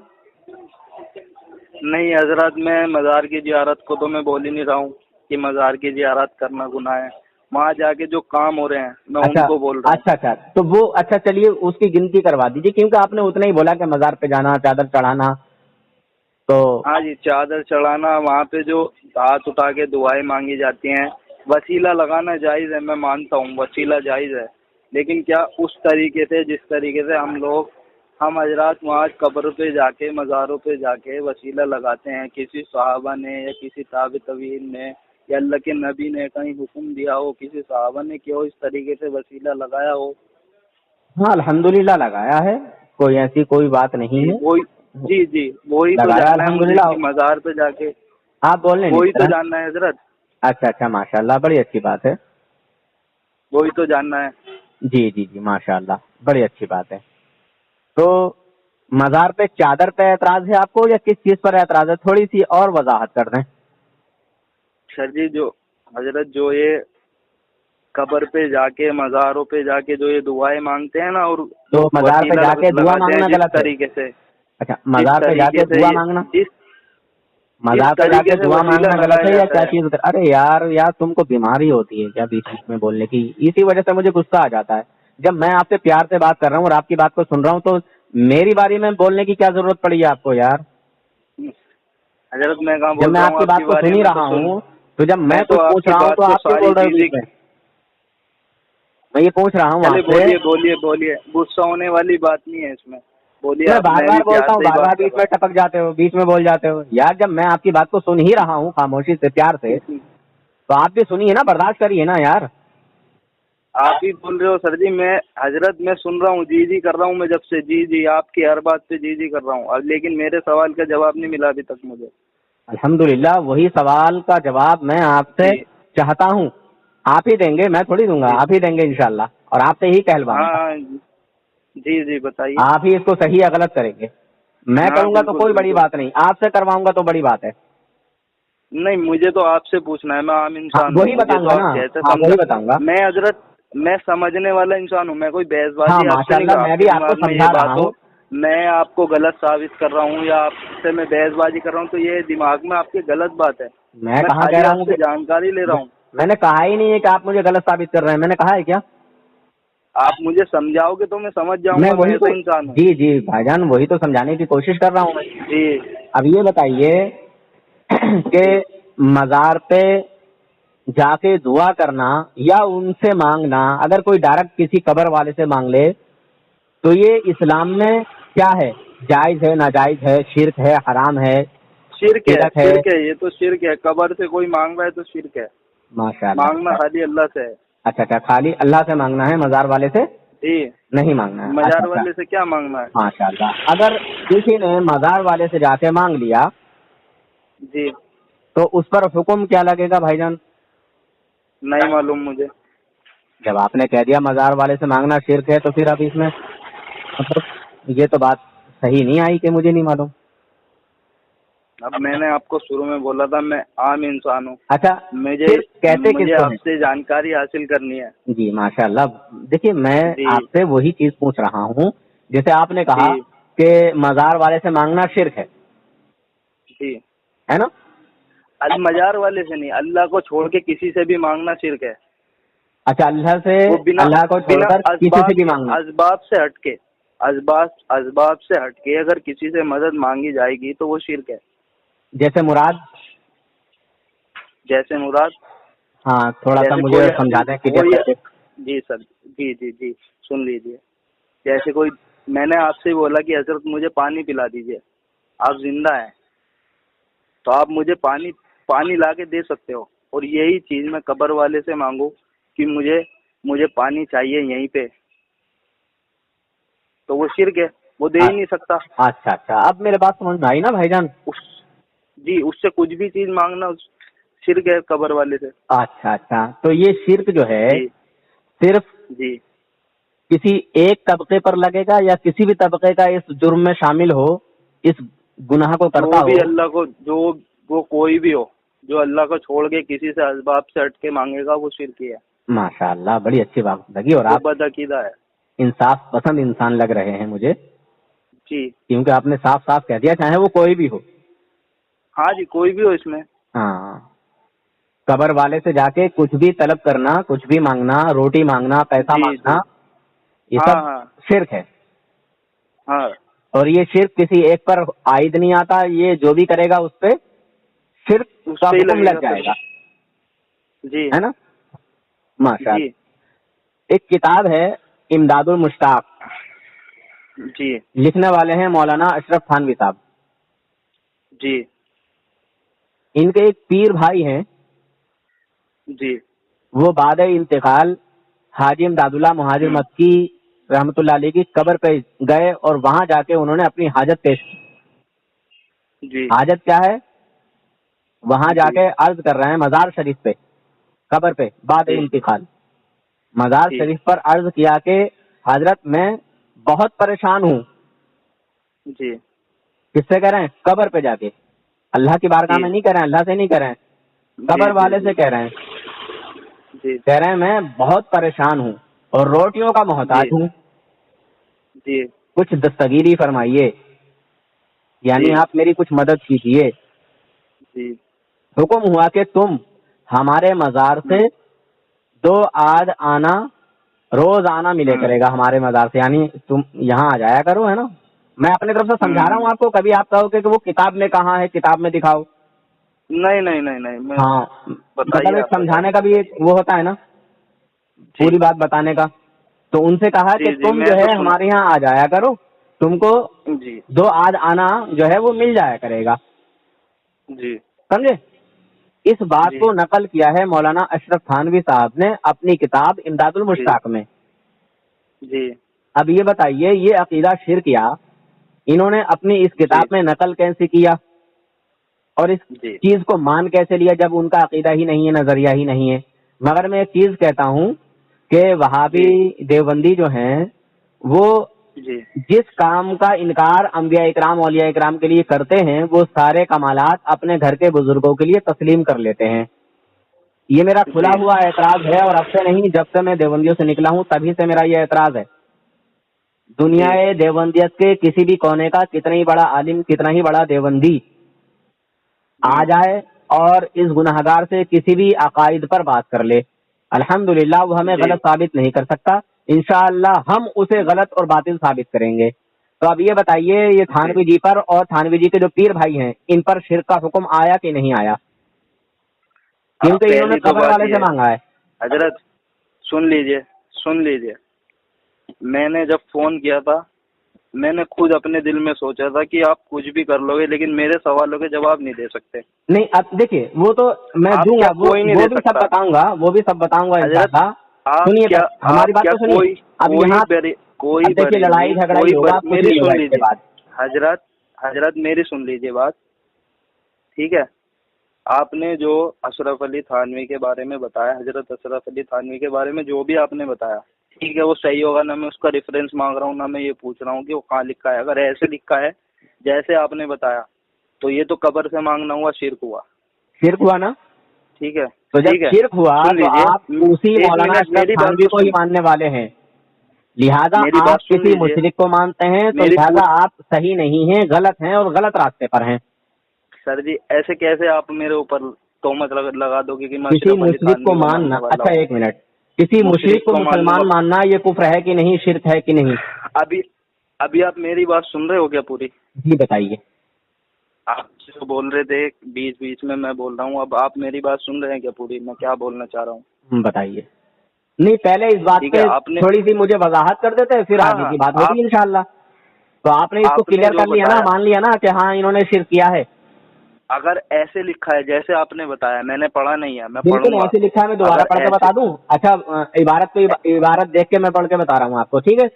نہیں حضرت، میں مزار کی زیارت کو تو میں بول ہی نہیں رہا ہوں کہ مزار کی زیارت کرنا گناہ ہے. وہاں جا کے جو کام ہو رہے ہیں میں ان اچھا کو بول رہا ہوں. اچھا اچھا تو وہ اچھا چلیے اس کی گنتی کروا دیجیے، کیونکہ آپ نے اتنا ہی بولا کہ مزار پہ جانا، چادر چڑھانا. تو ہاں جی، چادر چڑھانا، وہاں پہ جو ہاتھ اٹھا کے دعائیں مانگی جاتی ہیں، وسیلہ لگانا جائز ہے، میں مانتا ہوں وسیلہ جائز ہے، لیکن کیا اس طریقے سے جس طریقے سے ہم حضرات وہاں قبر پہ جا کے، مزاروں پہ جا کے وسیلہ لگاتے ہیں، کسی صحابہ نے یا کسی تابعین نے یا اللہ کے نبی نے کہیں حکم دیا ہو، کسی صحابہ نے کیوں اس طریقے سے وسیلہ لگایا ہو؟ ہاں الحمدللہ لگایا ہے، کوئی ایسی کوئی بات نہیں جی ہے، وہی، جی وہی تو لگایا جاننا ہے مجھے الحمدللہ. کہ مزار پہ جا کے آپ بول رہے نہیں وہی دے تو رہا. جاننا ہے حضرت، اچھا اچھا ماشاء اللہ، بڑی اچھی بات ہے. وہی تو جاننا ہے. جی جی جی ماشاء اللہ، بڑی اچھی بات ہے. تو مزار پہ چادر پہ اعتراض ہے آپ کو یا کس چیز پر اعتراض ہے؟ تھوڑی سی اور وضاحت کر دیں. سر جی، جو حضرت جو یہ قبر پہ جا کے، مزاروں پہ جا کے جو یہ دعائیں مانگتے ہیں نا، اور تو مزار پہ وسیلہ جا کے دعا لگاتے ہیں مانگنا جس غلط ہے؟ طریقے سے، اچھا مزار پہ جا کے دعا مانگنا، جس مزار پہ جا طریقے کے سے دعا وسیلہ مانگنا غلط لگایا ہے یا جاتا کیا ہے. چیز؟ ارے یار تم کو بیماری ہوتی ہے کیا بیچ بیچ میں بولنے کی؟ اسی وجہ سے مجھے غصہ آ جاتا ہے جب میں آپ سے پیار سے بات کر رہا ہوں اور آپ کی بات کو سن رہا ہوں تو میری باری میں بولنے کی کیا ضرورت پڑی ہے آپ کو یار؟ حضرت میں کہاں جب بول میں رہا آپ ہوں کی آپ بات کی کو بارے سن ہی میں، رہا ہوں تو جب میں تو کچھ آپ پوچھ کی رہا ہوں بات تو کو آپ کیوں ساری بول رہے ہو چیزیں. بیچ میں؟ میں یہ پوچھ رہا ہوں چلے آپ سے. بولیے، غصہ ہونے والی بات نہیں ہے اس میں، بولیے میں آپ. بار میں بھی بار پیار بولتا ہوں، سے ہی بار بات بار کر بیچ رہا میں ٹپک جاتے ہو، بیچ میں بول جاتے ہو یار. جب میں آپ کی بات کو سن ہی رہا ہوں خاموشی سے، پیار سے، ہوں. تو آپ بھی سنیے نا، برداشت کریے نا یار. آپ ہی بول رہے ہو سر جی. میں حضرت میں سن رہا ہوں، جی کر رہا ہوں میں جب سے، جی آپ کی ہر بات پہ جی کر رہا ہوں، لیکن میرے سوال کا جواب نہیں ملا ابھی تک مجھے. الحمدللہ وہی سوال کا جواب میں آپ سے جی چاہتا ہوں. آپ ہی دیں گے, میں تھوڑی دوں گا, آپ ہی دیں گے انشاءاللہ, اور آپ سے ہی کہلواؤں گا. ہاں جی جی بتائیے. آپ ہی اس کو صحیح یا غلط کریں گے. میں ہاں کروں گا تو بالکل کوئی بڑی بالکل. بات نہیں, آپ سے کرواؤں گا تو بڑی بات ہے. نہیں مجھے تو آپ سے پوچھنا ہے, میں عام ہاں انسان ہوں, وہی مجھے بتاؤں تو گا آپ نا, کیسے ہاں سمجھا. وہی بتاؤں گا. میں حضرت میں سمجھنے والا انسان ہوں, میں کوئی بحث ہاں بازی آپ سے نہیں ماشاءاللہ, کر, میں آپ بھی کے آپ کو دماغ میں یہ سمجھا رہا بات ہو ہوں. میں آپ کو غلط ثابت کر رہا ہوں یا آپ سے میں بحث بازی کر رہا ہوں, تو یہ دماغ میں آپ کے غلط بات ہے. میں کہاں کہہ خالی رہا آپ ہوں سے کہ جانکاری لے رہا ہوں. میں نے کہا ہی نہیں ہے کہ آپ مجھے غلط ثابت کر رہے ہیں, میں نے کہا ہے کیا؟ آپ مجھے سمجھاؤ گے تو میں سمجھ جاؤں گا, میں وہی ایسا تو, انسان ہوں. جی جی بھائی جان, وہی تو سمجھانے کی کوشش کر رہا ہوں میں. جی اب یہ بتائیے کہ جی مزار پہ جا کے دعا کرنا یا ان سے مانگنا, اگر کوئی ڈائریکٹ کسی قبر والے سے مانگ لے تو یہ اسلام میں کیا ہے؟ جائز ہے, ناجائز ہے, شرک ہے, حرام ہے, شرک ہے, بدعت ہے؟ شرک ہے, یہ تو شرک ہے. قبر سے کوئی مانگ رہا ہے تو شرک ہے. ماشاء اللہ. مانگنا خالی اللہ سے ہے. اچھا اچھا, خالی اللہ سے مانگنا ہے, مزار والے سے جی نہیں مانگنا ہے. اچھا مزار اچھا, والے سے کیا مانگنا ہے. ماشاء اللہ. اگر کسی نے مزار والے سے جا کے مانگ لیا جی تو اس پر حکم کیا لگے گا بھائی جان؟ نہیں معلوم مجھے. جب آپ نے کہہ دیا مزار والے سے مانگنا شرک ہے, تو پھر اب اس میں مطلب یہ تو بات صحیح نہیں آئی کہ مجھے نہیں معلوم. اب میں نے آپ کو شروع میں بولا تھا میں عام انسان ہوں, اچھا, مجھے شرک کہتے کس مجھے کو آپ ہیں؟ سے جانکاری حاصل کرنی ہے. جی ماشاء اللہ. دیکھیے میں جی آپ سے وہی چیز پوچھ رہا ہوں, جیسے آپ نے جی کہا کہ مزار والے سے مانگنا شرک جی ہے نا؟ المزار والے سے نہیں, اللہ کو چھوڑ کے کسی سے بھی مانگنا شرک ہے. اچھا, اللہ سے, وہ بنا اللہ کو چھوڑ بنا کر کسی سے اسباب بھی کے, مانگنا, اسباب سے ہٹ کے, اسباب سے ہٹ کے اگر کسی سے مدد مانگی جائے گی تو وہ شرک ہے. جیسے مراد؟ جیسے مراد ہاں تھوڑا سا جیسے مجھے کوئی سمجھا دیں کہ کوئی کیسے. جی سر, جی جی جی سن لیجیے. جیسے کوئی, میں نے آپ سے بولا کہ حضرت مجھے پانی پلا دیجیے, آپ زندہ ہیں تو آپ مجھے پانی لا کے دے سکتے ہو, اور یہی چیز میں قبر والے سے مانگوں کہ مجھے پانی چاہیے یہیں پہ, تو وہ شرک ہے, وہ دے ہی نہیں سکتا. اچھا اچھا, اب میرے بات سمجھ میں آئی نا بھائی جان؟ جی اس سے کچھ بھی چیز مانگنا شرک ہے قبر والے سے. اچھا اچھا, تو یہ شرک جو ہے جی صرف جی کسی ایک طبقے پر لگے گا یا کسی بھی طبقے کا اس جرم میں شامل ہو, اس گناہ کو جو کرتا بھی ہو؟ اللہ کو, وہ کوئی بھی ہو, جو اللہ کو چھوڑ کے کسی سے اسباب سے ہٹ کے مانگے گا وہ شرکی ہے. ماشاء اللہ, بڑی اچھی بات لگی, اور وہ آپ بدعقیدہ ہے. انصاف پسند انسان لگ رہے ہیں مجھے, جی کیونکہ آپ نے صاف صاف کہہ دیا چاہے وہ کوئی بھی ہو. ہاں جی, کوئی بھی ہو اس میں. ہاں, قبر والے سے جا کے کچھ بھی طلب کرنا, کچھ بھی مانگنا, روٹی مانگنا, پیسہ جی مانگنا, جی یہ ہاں سب ہاں شرک ہے. ہاں اور یہ شرک کسی ایک پر عائد نہیں آتا, یہ جو بھی کرے گا اس پہ شرک اس کا پہ ہی حکم لگے لگ گا جائے پھر. گا, جی ہے نا؟ ماشاء جی اللہ. ایک کتاب ہے امداد المشتاق, جی لکھنے والے ہیں مولانا اشرف تھانوی صاحب. جی ان کے ایک پیر بھائی ہیں, جی وہ بعد انتقال حاجی امداد اللہ مہاجر مکی رحمۃ اللہ علیہ کی قبر پہ گئے, اور وہاں جا کے انہوں نے اپنی حاجت پیش کی. جی حاجت کیا ہے؟ وہاں جا جی کے عرض کر رہے ہیں مزار شریف پہ, قبر پہ بعد جی انتقال مزار جی شریف پر عرض کیا کہ حضرت میں بہت پریشان ہوں. جی کس سے کہہ رہے ہیں؟ قبر پہ جا کے, اللہ کی بارگاہ جی میں نہیں کہہ رہے ہیں, اللہ سے نہیں کہہ رہے ہیں, جی قبر جی والے سے جی کہہ رہے ہیں. جی کہہ رہے ہیں میں بہت پریشان ہوں اور روٹیوں کا محتاج جی ہوں, جی کچھ دستگیری فرمائیے, یعنی جی آپ میری کچھ مدد کیجیے. جی حکم ہوا کہ تم ہمارے مزار سے 2 آد آنا روز آنا ملے کرے گا ہمارے مزار سے, یعنی تم یہاں آ جایا کرو, ہے نا. میں اپنی طرف سے سمجھا رہا ہوں آپ کو, کبھی آپ کہو کہ وہ کتاب میں کہاں ہے, کتاب میں دکھاؤ. نہیں نہیں نہیں نہیں, میں ہاں, مطلب بتائیے, ایک آپ سمجھانے بتائیے. کا بھی ایک وہ ہوتا ہے نا, جی پوری بات بتانے کا. تو ان سے کہا کہ جی جی تم میں جو تو ہے سنا. ہمارے یہاں آ جایا کرو, تم کو جی 2 آد آنا جو ہے وہ مل جایا کرے گا, جی سمجھے. اس بات جی کو نقل کیا ہے مولانا اشرف تھانوی صاحب نے اپنی کتاب امداد جی المشتاق میں. جی اب یہ بتائیے, یہ عقیدہ شرکیہ انہوں نے اپنی اس جی کتاب میں نقل کیسے کیا, اور اس جی چیز کو مان کیسے لیا جب ان کا عقیدہ ہی نہیں ہے, نظریہ ہی نہیں ہے. مگر میں ایک چیز کہتا ہوں کہ وہابی دیوبندی جو ہیں وہ جی جس کام کا انکار انبیاء اکرام اولیاء اکرام کے لیے کرتے ہیں وہ سارے کمالات اپنے گھر کے بزرگوں کے لیے تسلیم کر لیتے ہیں. یہ میرا کھلا ہوا اعتراض ہے اور اب سے نہیں، جب سے میں دیوبندیوں سے نکلا ہوں تبھی سے میرا یہ اعتراض ہے. دنیا دیوبندیت کے کسی بھی کونے کا کتنا ہی بڑا عالم، کتنا ہی بڑا دیوبندی آ جائے اور اس گناہگار سے کسی بھی عقائد پر بات کر لے، الحمدللہ وہ ہمیں غلط ثابت نہیں کر سکتا. انشاءاللہ ہم اسے غلط اور باطل ثابت کریں گے. تو اب یہ بتائیے، یہ تھانوی جی پر اور تھانوی جی کے جو پیر بھائی ہیں ان پر شرک کا حکم آیا کہ نہیں آیا؟ کیونکہ انہوں نے قبر والے سے مانگا ہے. حضرت سن لیجئے میں نے جب فون کیا تھا میں نے خود اپنے دل میں سوچا تھا کہ آپ کچھ بھی کر لو گے لیکن میرے سوالوں کے جواب نہیں دے سکتے. نہیں اب دیکھیے وہ تو میں دوں گا، وہ بھی سب بتاؤں گا، وہ بھی سب بتاؤں گا انشاءاللہ. سنیے ہماری بات تو سنیے. اب یہاں دیکھیے لڑائی جھگڑا ہی ہوگا. میری سن لیجیے حضرت میری سن لیجیے بات، ٹھیک ہے؟ آپ نے جو اشرف علی تھانوی کے بارے میں بتایا، حضرت اشرف علی تھانوی کے بارے میں جو بھی آپ نے بتایا، ٹھیک ہے، وہ صحیح ہوگا. نہ میں اس کا ریفرنس مانگ رہا ہوں، نہ میں یہ پوچھ رہا ہوں کہ وہ کہاں لکھا ہے. اگر ایسے لکھا ہے جیسے آپ نے بتایا تو یہ تو قبر سے مانگنا ہوا، شرک ہوا نا. ٹھیک ہے، تو جب شرک ہوا تو آپ اسی مولانا اشرف تھانوی کو ہی ماننے والے ہیں، لہذا آپ کسی مشرک کو مانتے ہیں تو لہذا آپ صحیح نہیں ہیں، غلط ہیں اور غلط راستے پر ہیں. سر جی ایسے کیسے آپ میرے اوپر تہمت لگا دو گے کہ میں کسی مشرک کو ماننا؟ اچھا ایک منٹ، کسی مشرک کو مسلمان ماننا یہ کفر ہے کہ نہیں، شرک ہے کہ نہیں؟ ابھی آپ میری بات سن رہے ہو کیا پوری؟ جی بتائیے. آپ جو بول رہے تھے بیچ میں میں بول رہا ہوں، اب آپ میری بات سن رہے ہیں کیا پوری؟ میں کیا بولنا چاہ رہا ہوں بتائیے. نہیں پہلے اس بات پہ تھوڑی سی مجھے وضاحت کر دیتے پھر آگے کی بات ہوتی انشاءاللہ. تو آپ نے اس کو کلیئر کر لیا نا، مان لیا نا کہ ہاں انہوں نے شرک کیا ہے. اگر ایسے لکھا ہے جیسے آپ نے بتایا، میں نے پڑھا نہیں ہے، میں بالکل ایسے لکھا ہے، میں دوبارہ پڑھ کے بتا دوں. اچھا عبارت دیکھ کے میں پڑھ کے بتا رہا ہوں آپ کو، ٹھیک ہے؟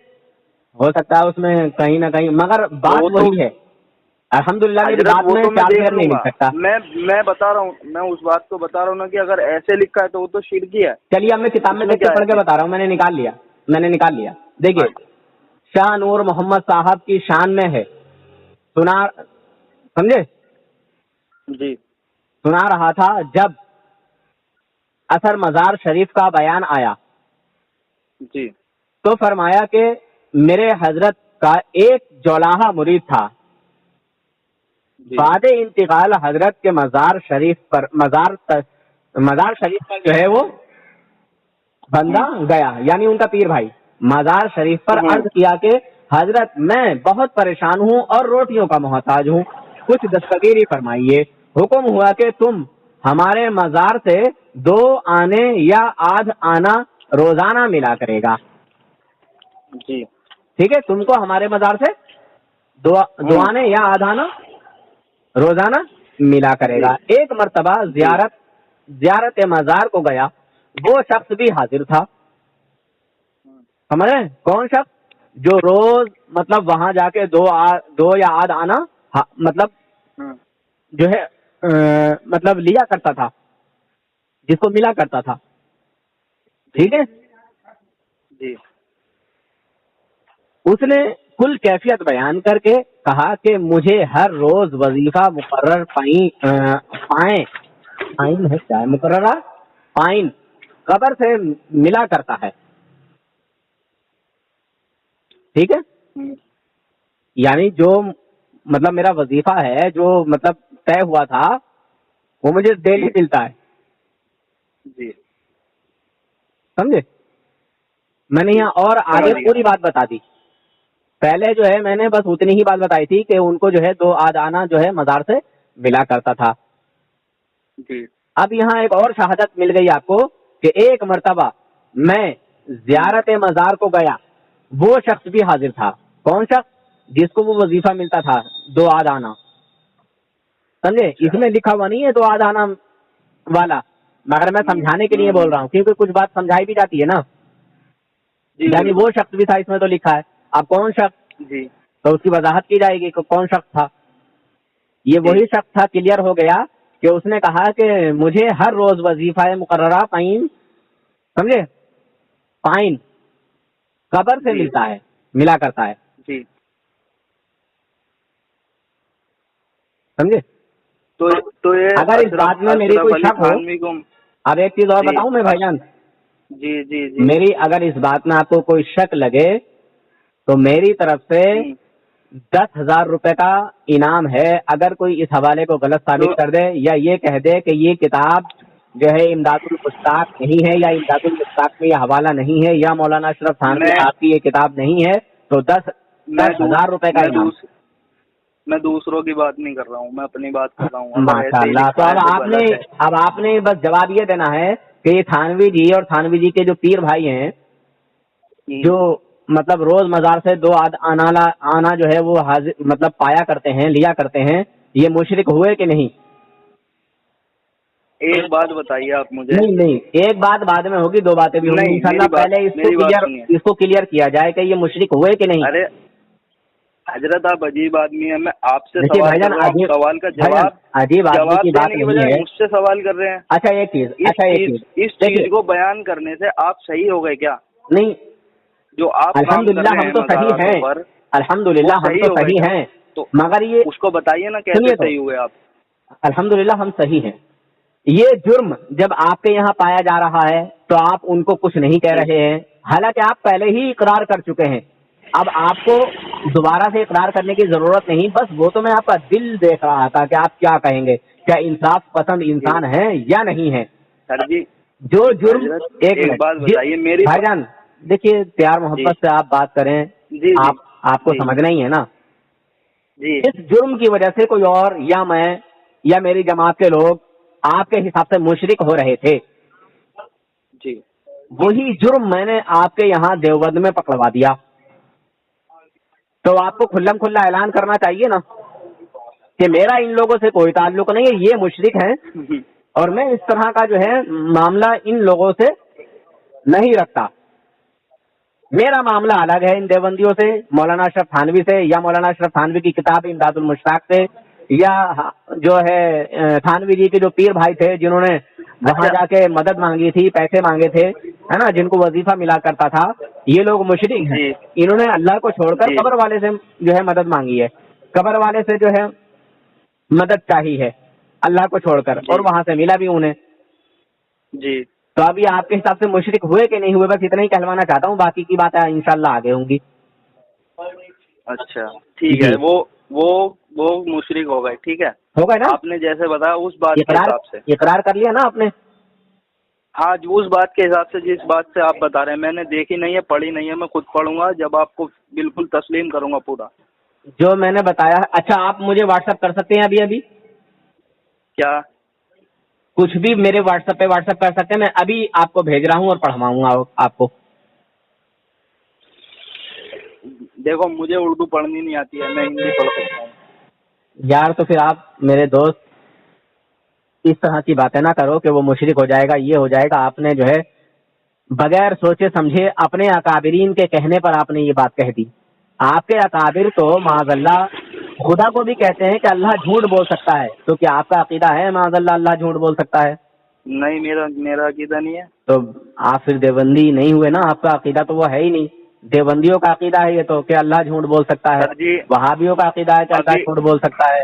ہو سکتا ہے اس میں کہیں نہ کہیں، مگر بات وہی ہے. الحمدللہ میری بات میں چار پیر نہیں لکھ سکتا. میں بتا رہا ہوں، میں اس بات کو بتا رہا ہوں نا کہ اگر ایسے لکھا ہے تو وہ تو شرکی ہے. چلیے اب میں کتاب میں دیکھ کے پڑھ کے بتا رہا ہوں، میں نے نکال لیا. دیکھیے شاہ نور محمد صاحب کی شان میں ہے، سمجھے؟ جی سنا رہا تھا جب اثر مزار شریف کا بیان آیا جی تو فرمایا کہ میرے حضرت کا ایک جولاہا مرید تھا، بعد انتقال حضرت کے مزار شریف پر جو ہے وہ بندہ گیا، یعنی ان کا پیر بھائی مزار شریف پر عرض کیا کہ حضرت میں بہت پریشان ہوں اور روٹیوں کا محتاج ہوں، کچھ دستگیری فرمائیے. حکم ہوا کہ تم ہمارے مزار سے 2 آنے یا آدھ آنا روزانہ ملا کرے گا. جی ٹھیک ہے، تم کو ہمارے مزار سے 2 آنے یا آدھ آنا روزانہ ملا کرے گا. ایک مرتبہ زیارت مزار کو گیا، وہ شخص بھی حاضر تھا. سمجھ رہے ہیں کون شخص؟ جو روز مطلب وہاں جا کے 2 یا آدھ آنا مطلب جو ہے مطلب لیا کرتا تھا، جس کو ملا کرتا تھا. ٹھیک ہے جی. اس نے کل کیفیت بیان کر کے کہا کہ مجھے ہر روز وظیفہ مقررہ پائن قبر سے ملا کرتا ہے. ٹھیک ہے، یعنی جو مطلب میرا وظیفہ ہے جو مطلب طے ہوا تھا وہ مجھے ڈیلی ملتا ہے. جی سمجھے؟ میں نے یہاں اور آگے پوری بات بتا دی. پہلے جو ہے میں نے بس اتنی ہی بات بتائی تھی کہ ان کو جو ہے 2 آدھ آنا جو ہے مزار سے ملا کرتا تھا. جی. اب یہاں ایک اور شہادت مل گئی آپ کو کہ ایک مرتبہ میں زیارت مزار کو گیا، وہ شخص بھی حاضر تھا. کون شخص؟ جس کو وہ وظیفہ ملتا تھا 2 آدھ آنا. سمجھے؟ اس میں لکھا ہوا نہیں ہے 2 آدھ آنا والا، مگر میں سمجھانے کے لیے بول رہا ہوں کیونکہ کچھ بات سمجھائی بھی جاتی ہے نا. یعنی وہ شخص بھی تھا، اس میں تو لکھا ہے. اب کون شخص؟ جی. تو اس کی وضاحت کی جائے گی کہ کون شخص تھا. یہ وہی شخص تھا. کلیئر ہو گیا کہ اس نے کہا کہ مجھے ہر روز وظیفہ مقررہ پائن سمجھے؟ پائن قبر سے ملتا ہے، ملا کرتا ہے، جی سمجھے؟ تو یہ اگر اس بات میں میری کوئی شک ہو، اب ایک چیز اور جی بتاؤں میں بھائی جان، جی جی جی میری اگر اس بات میں آپ کو کوئی شک لگے تو میری طرف سے 10,000 روپے کا انعام ہے اگر کوئی اس حوالے کو غلط ثابت کر دے یا یہ کہہ دے کہ یہ کتاب جو ہے امداد المشتاق نہیں ہے یا امداد المشتاق میں یہ حوالہ نہیں ہے یا مولانا اشرف تھانوی آپ کی یہ کتاب نہیں ہے تو 10,000 روپے کا انعام۔ میں دوسروں کی بات نہیں کر رہا ہوں، میں اپنی بات کر رہا ہوں۔ ماشاء اللہ۔ تو اب آپ نے بس جواب یہ دینا ہے کہ یہ تھانوی جی اور تھانوی جی کے جو پیر بھائی ہیں جو مطلب روز مزار سے 2 آنا جو ہے وہ مطلب پایا کرتے ہیں، لیا کرتے ہیں، یہ مشرک ہوئے کہ نہیں؟ ایک بات بتائیے آپ مجھے۔ نہیں، ایک بات بعد میں ہوگی، 2 باتیں بھی ہوں گی انشاءاللہ۔ پہلے اس کو کلیئر کیا جائے کہ یہ مشرک ہوئے کہ نہیں۔ ارے حضرت آپ عجیب آدمی ہیں، میں آپ سے سوال کر رہا ہوں، سوال کا جواب عجیب آدمی کی بات نہیں ہے، مجھ سے سوال کر رہے ہیں۔ اچھا ایک چیز اس چیز کو بیان کرنے سے آپ صحیح ہو گئے کیا؟ نہیں، جو آپ الحمدللہ ہم تو صحیح ہیں، الحمدللہ ہم تو صحیح ہیں، مگر یہ اس کو بتائیے نا کیسے صحیح ہوئے آپ؟ الحمدللہ ہم صحیح ہیں۔ یہ جرم جب آپ کے یہاں پایا جا رہا ہے تو آپ ان کو کچھ نہیں کہہ رہے ہیں، حالانکہ آپ پہلے ہی اقرار کر چکے ہیں۔ اب آپ کو دوبارہ سے اقرار کرنے کی ضرورت نہیں، بس وہ تو میں آپ کا دل دیکھ رہا تھا کہ آپ کیا کہیں گے، کیا انصاف پسند انسان ہیں یا نہیں ہیں۔ سر جی جو جرم ایک بات بتائیے میری بھائی جان، دیکھیے پیار محبت سے آپ بات کریں، آپ کو سمجھنا ہی ہے نا۔ جی اس جرم کی وجہ سے کوئی اور یا میں یا میری جماعت کے لوگ آپ کے حساب سے مشرک ہو رہے تھے، جی وہی جرم میں نے آپ کے یہاں دیوبند میں پکڑوا دیا، تو آپ کو کھلم کھلا اعلان کرنا چاہیے نا کہ میرا ان لوگوں سے کوئی تعلق نہیں ہے، یہ مشرک ہیں اور میں اس طرح کا جو ہے معاملہ ان لوگوں سے نہیں رکھتا۔ میرا معاملہ الگ ہے ان دیوبندیوں سے، مولانا اشرف تھانوی سے یا مولانا اشرف تھانوی کی کتاب امداد المشتاق سے، یا جو ہے تھانوی جی کے جو پیر بھائی تھے جنہوں نے وہاں جا کے مدد مانگی تھی، پیسے مانگے تھے، ہے نا، جن کو وظیفہ ملا کرتا تھا، یہ لوگ مشرک ہیں۔ انہوں نے اللہ کو چھوڑ کر قبر والے سے جو ہے مدد مانگی ہے، قبر والے سے جو ہے مدد چاہی ہے اللہ کو چھوڑ کر، اور وہاں سے ملا بھی انہیں۔ جی تو ابھی آپ کے حساب سے مشرک ہوئے کہ نہیں ہوئے، بس اتنا ہی کہلوانا چاہتا ہوں، باقی کی باتیں انشاءاللہ آگے ہوں گی۔ اچھا ٹھیک ہے، وہ مشرک ہو گئے، ٹھیک ہے، ہو گئے نا، آپ نے جیسے بتایا اس بات کے حساب سے اقرار کر لیا نا آپ نے۔ ہاں اس بات کے حساب سے جس بات سے آپ بتا رہے ہیں، میں نے دیکھی نہیں ہے، پڑھی نہیں ہے، میں خود پڑھوں گا جب آپ کو بالکل تسلیم کروں گا پورا جو میں نے بتایا۔ اچھا آپ مجھے واٹس ایپ کر سکتے ہیں ابھی کیا؟ کچھ بھی میرے واٹس ایپ پہ واٹس ایپ کر سکتے ہیں، میں ابھی آپ کو بھیج رہا ہوں اور پڑھواؤں گا آپ کو۔ دیکھو مجھے اردو پڑھنی نہیں آتی ہے، میں ہندی پڑھ سکتا ہوں۔ یار تو پھر آپ میرے دوست اس طرح کی باتیں نہ کرو کہ وہ مشرک ہو جائے گا، یہ ہو جائے گا۔ آپ نے جو ہے بغیر سوچے سمجھے اپنے اکابرین کے کہنے پر آپ نے یہ بات کہہ دی۔ آپ کے اکابر تو معاذ اللہ خدا کو بھی کہتے ہیں کہ اللہ جھوٹ بول سکتا ہے، تو کیا آپ کا عقیدہ ہے معاذ اللہ جھوٹ بول سکتا ہے؟ نہیں، میرا عقیدہ نہیں ہے۔ تو آپ پھر دیوبندی نہیں ہوئے نا، آپ کا عقیدہ تو وہ ہے ہی نہیں۔ دیوبندیوں کا عقیدہ ہے یہ تو کہ اللہ جھوٹ بول سکتا ہے، وہابیوں کا عقیدہ ہے کہ اللہ جھوٹ بول سکتا ہے۔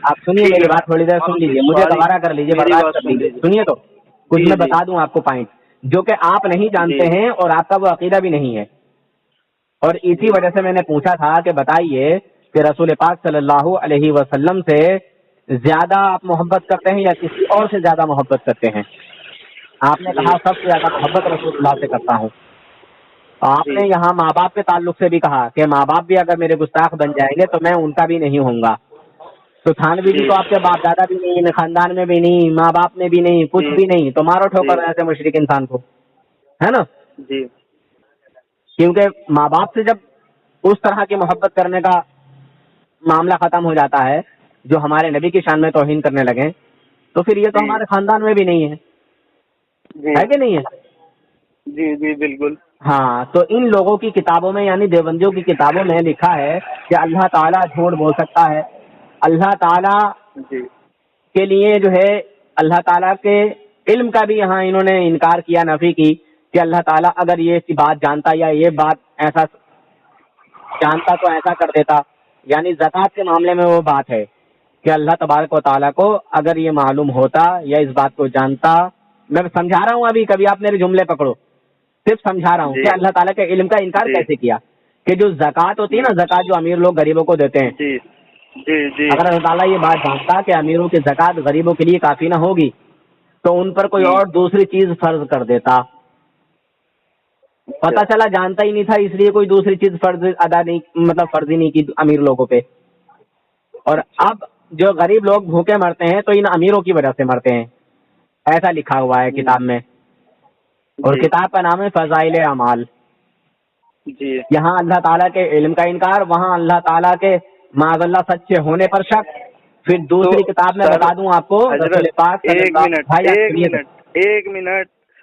آپ سنیے میری بات تھوڑی دیر سن لیجیے، مجھے گوارا کر لیجیے، برداشت کر لیجیے، سنیے تو کچھ میں بتا دوں آپ کو پوائنٹ جو کہ آپ نہیں جانتے ہیں اور آپ کا وہ عقیدہ بھی نہیں ہے، اور اسی وجہ سے میں نے پوچھا تھا کہ بتائیے کہ رسول پاک صلی اللہ علیہ وسلم سے زیادہ آپ محبت کرتے ہیں یا کسی اور سے زیادہ محبت کرتے ہیں؟ آپ نے کہا سب سے زیادہ محبت رسول اللہ سے کرتا ہوں۔ آپ نے یہاں ماں باپ کے تعلق سے بھی کہا کہ ماں باپ بھی اگر میرے گستاخ بن جائیں گے تو میں ان کا بھی نہیں ہوں گا۔ تو تھانوی جی تو آپ کے باپ دادا بھی نہیں، خاندان میں بھی نہیں، ماں باپ میں بھی نہیں، کچھ بھی نہیں، تو مارو ٹھوکر ایسے مشرک انسان کو، ہے نا؟ جی کیونکہ ماں باپ سے جب اس طرح کی محبت کرنے کا معاملہ ختم ہو جاتا ہے جو ہمارے نبی کی شان میں توہین کرنے لگے، تو پھر یہ تو ہمارے خاندان میں بھی نہیں ہے کہ نہیں ہے؟ جی جی بالکل۔ ہاں، تو ان لوگوں کی کتابوں میں یعنی دیوبندیوں کی کتابوں میں لکھا ہے کہ اللہ تعالیٰ جھوٹ بول سکتا ہے، اللہ تعالیٰ کے لیے جو ہے اللہ تعالیٰ کے علم کا بھی یہاں انہوں نے انکار کیا، نفی کی کہ اللہ تعالیٰ اگر یہ بات جانتا یا یہ بات ایسا جانتا تو ایسا کر دیتا. یعنی زکوٰۃ کے معاملے میں وہ بات ہے کہ اللہ تبارک و تعالیٰ کو اگر یہ معلوم ہوتا یا اس بات کو جانتا. میں سمجھا رہا ہوں، ابھی کبھی آپ میرے جملے پکڑو، صرف سمجھا رہا ہوں کہ اللہ تعالیٰ کے علم کا انکار کیسے کیا کہ جو زکوٰۃ ہوتی ہے نا، زکوٰۃ جو امیر لوگ غریبوں کو دیتے ہیں، جی جی جی اگر اللہ تعالیٰ یہ بات جانتا کہ امیروں کی زکوٰۃ غریبوں کے لیے کافی نہ ہوگی تو ان پر کوئی اور دوسری چیز فرض کر دیتا. پتہ چلا جانتا ہی نہیں تھا، اس لیے کوئی دوسری چیز فرض ادا نہیں، مطلب فرض ہی نہیں کی امیر لوگوں پہ. اور اب جو غریب لوگ بھوکے مرتے ہیں تو ان امیروں کی وجہ سے مرتے ہیں، ایسا لکھا ہوا ہے کتاب میں. اور کتاب کا نام ہے فضائل اعمال. جی یہاں اللہ تعالیٰ کے علم کا انکار، وہاں اللہ تعالیٰ کے معاذ اللہ سچے ہونے پر شک. پھر دوسری کتاب میں بتا دوں آپ کو، رسول پاک ایک منٹ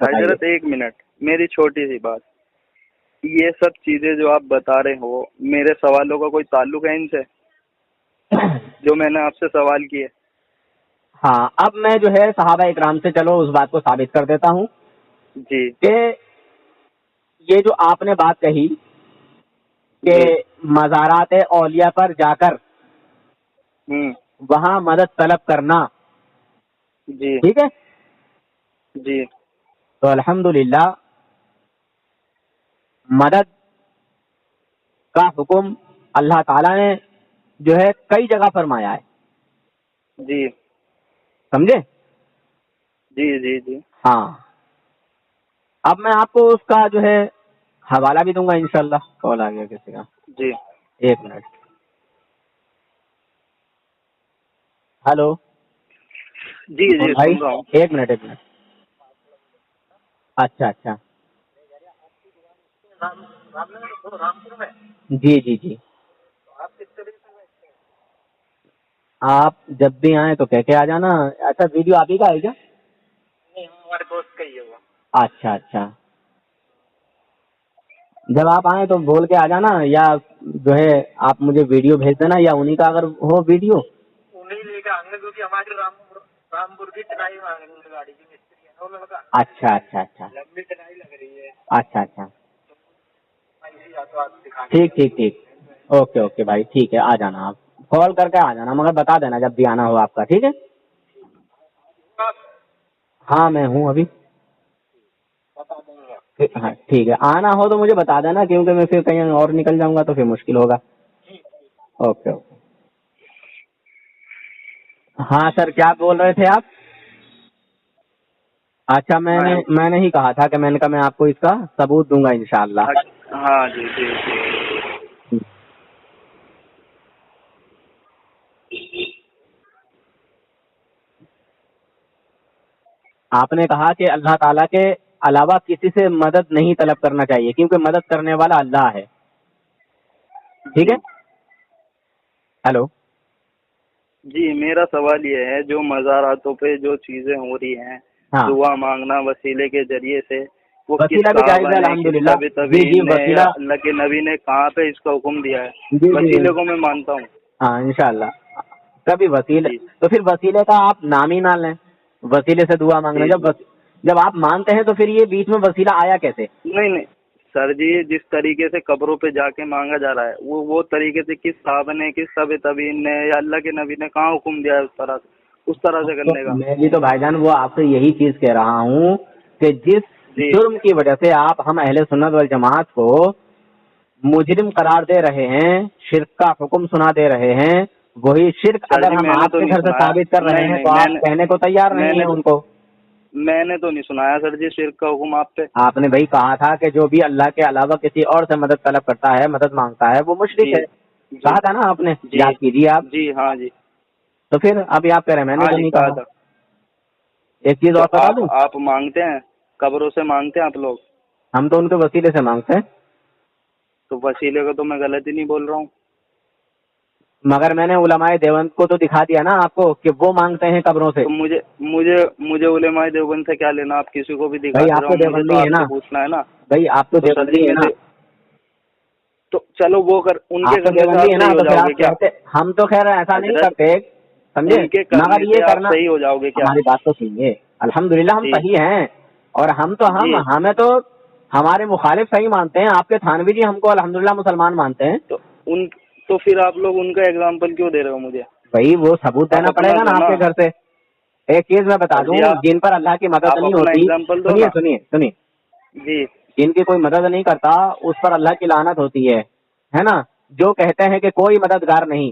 حضرت، ایک منٹ، میری چھوٹی سی بات. یہ سب چیزیں جو آپ بتا رہے ہو، میرے سوالوں کا کوئی تعلق ہے ان سے جو میں نے آپ سے سوال کیے؟ ہاں، اب میں جو ہے صحابہ اکرام سے چلو اس بات کو ثابت کر دیتا ہوں جی کہ یہ جو آپ نے بات کہی کہ مزارات اولیاء پر جا کر وہاں مدد طلب کرنا، جی ٹھیک ہے، جی تو الحمدللہ مدد کا حکم اللہ تعالیٰ نے جو ہے کئی جگہ فرمایا ہے. جی سمجھے؟ جی جی جی ہاں، اب میں آپ کو اس کا جو ہے حوالہ بھی دوں گا انشاءاللہ. کال آ گیا کسی کا، جی ایک منٹ. ہلو جی جی بھائی، سن رہا ہوں. ایک منٹ. اچھا اچھا، جی جی جی، آپ جب بھی آئیں تو کہہ کے آ جانا. اچھا، ویڈیو آپ ہی کا ہے کیا؟ نہیں، ہمارے دوست کا ہی ہے وہ. اچھا اچھا، جب آپ آئیں تو بول کے آ جانا، یا جو ہے آپ مجھے ویڈیو بھیج دینا، یا انہی کا اگر ہو ویڈیو انہیں لے کے آئیں گے کیونکہ ہمارے رامپور کی چڑھائی گاڑی کی مستری ہے. اچھا اچھا اچھا، لمبی چڑھائی لگ رہی ہے. اچھا اچھا، ٹھیک ٹھیک ٹھیک، اوکے اوکے بھائی، ٹھیک ہے، آ جانا. آپ کال کر کے آ جانا، مگر بتا دینا جب بھی آنا ہو آپ کا. ٹھیک ہے؟ ہاں میں ہوں ابھی. ہاں ٹھیک ہے، آنا ہو تو مجھے بتا دینا، کیونکہ میں پھر کہیں اور نکل جاؤں گا تو پھر مشکل ہوگا. Okay okay. ہاں سر، کیا بول رہے تھے آپ؟ اچھا، میں نے ہی کہا تھا کہ میں نے کہا میں آپ کو اس کا ثبوت دوں گا انشاءاللہ. ہاں جی جی. آپ نے کہا کہ اللہ تعالیٰ کے علاوہ کسی سے مدد نہیں طلب کرنا چاہیے کیونکہ مدد کرنے والا اللہ ہے. ٹھیک ہے؟ ہلو جی، میرا سوال یہ ہے، جو مزاراتوں پہ جو چیزیں ہو رہی ہیں، ہاں، دعا مانگنا وسیلے کے ذریعے سے، وہ وسیلہ بھی جائز ہے الحمدللہ. جی وسیلہ، اللہ کے نبی نے کہاں پہ اس کا حکم دیا ہے؟ جی وسیلے کو میں مانتا ہوں. ہاں انشاءاللہ. کبھی وسیلے جی تو پھر وسیلے کا آپ نام ہی نہ لیں، وسیلے سے دعا مانگنا. جب آپ مانتے ہیں تو پھر یہ بیچ میں وسیلہ آیا کیسے؟ نہیں سر جی، جس طریقے سے قبروں پہ جا کے مانگا جا رہا ہے، وہ طریقے سے کس صحابہ نے، کس تابع تابعین نے یا اللہ کے نبی نے کہاں حکم دیا ہے اس طرح سے کرنے کا؟ میں بھی تو بھائی جان وہ آپ سے یہی چیز کہہ رہا ہوں کہ جس جرم کی وجہ سے آپ ہم اہل سنت والجماعت کو مجرم قرار دے رہے ہیں، شرک کا حکم سنا دے رہے ہیں، وہی شرک اگر ہم آپ کے گھر سے ثابت کر رہے ہیں تو آپ کہنے کو تیار نہیں ہیں ان کو. میں نے تو نہیں سنایا سر جی شرک کا حکم آپ پہ. آپ نے بھائی کہا تھا کہ جو بھی اللہ کے علاوہ کسی اور سے مدد طلب کرتا ہے، مدد مانگتا ہے، وہ مشرک ہے. کہا تھا نا آپ نے، یاد کیجیے آپ. جی ہاں جی. تو پھر ابھی آپ کہہ رہے ہیں میں نے تو نہیں کہا تھا. ایک چیز اور بتا دوں، آپ مانگتے ہیں، قبروں سے مانگتے ہیں آپ لوگ؟ ہم تو ان کے وسیلے سے مانگتے ہیں. تو وسیلے کو تو میں غلط ہی نہیں بول رہا ہوں. مگر میں نے علماء دیوبند کو تو دکھا دیا نا آپ کو کہ وہ مانگتے ہیں قبروں سے. مجھے علماء دیوبند سے کیا لینا؟ آپ کسی کو بھی دکھا بھائی دے آپ رہا تو ہوں، دیوبندی ہے نا، پوچھنا ہے نا. بھائی آپ تو دیوبندی ہے نا، تو چلو وہ کر ان کے کرنے سے صحیح ہو جاؤ گے کیا؟ ہم تو خیر ایسا نہیں کرتے، سمجھے، مگر یہ کرنا، صحیح ہو جاؤ گے کیا؟ ہماری بات تو سنیے. الحمدللہ ہم جی صحیح ہیں، اور جی ہمیں تو ہمارے مخالف صحیح مانتے ہیں، آپ کے تھانوی جی ہم کو الحمدللہ مسلمان مانتے ہیں. تو پھر آپ لوگ ان کا ایگزامپل کیوں دے رہے ہو مجھے؟ بھائی وہ ثبوت آپ دینا پڑے اپنا گا نا دو آپ کے گھر سے. ایک چیز میں بتا دوں، جی جن پر اللہ کی مدد آپ نہیں اپنا ہوتی، ایگزامپل دو سنیے نا. سنیے سنیے، جی جن کی کوئی مدد نہیں کرتا اس پر اللہ کی لعنت ہوتی ہے نا. جو کہتے ہیں کہ کوئی مددگار نہیں،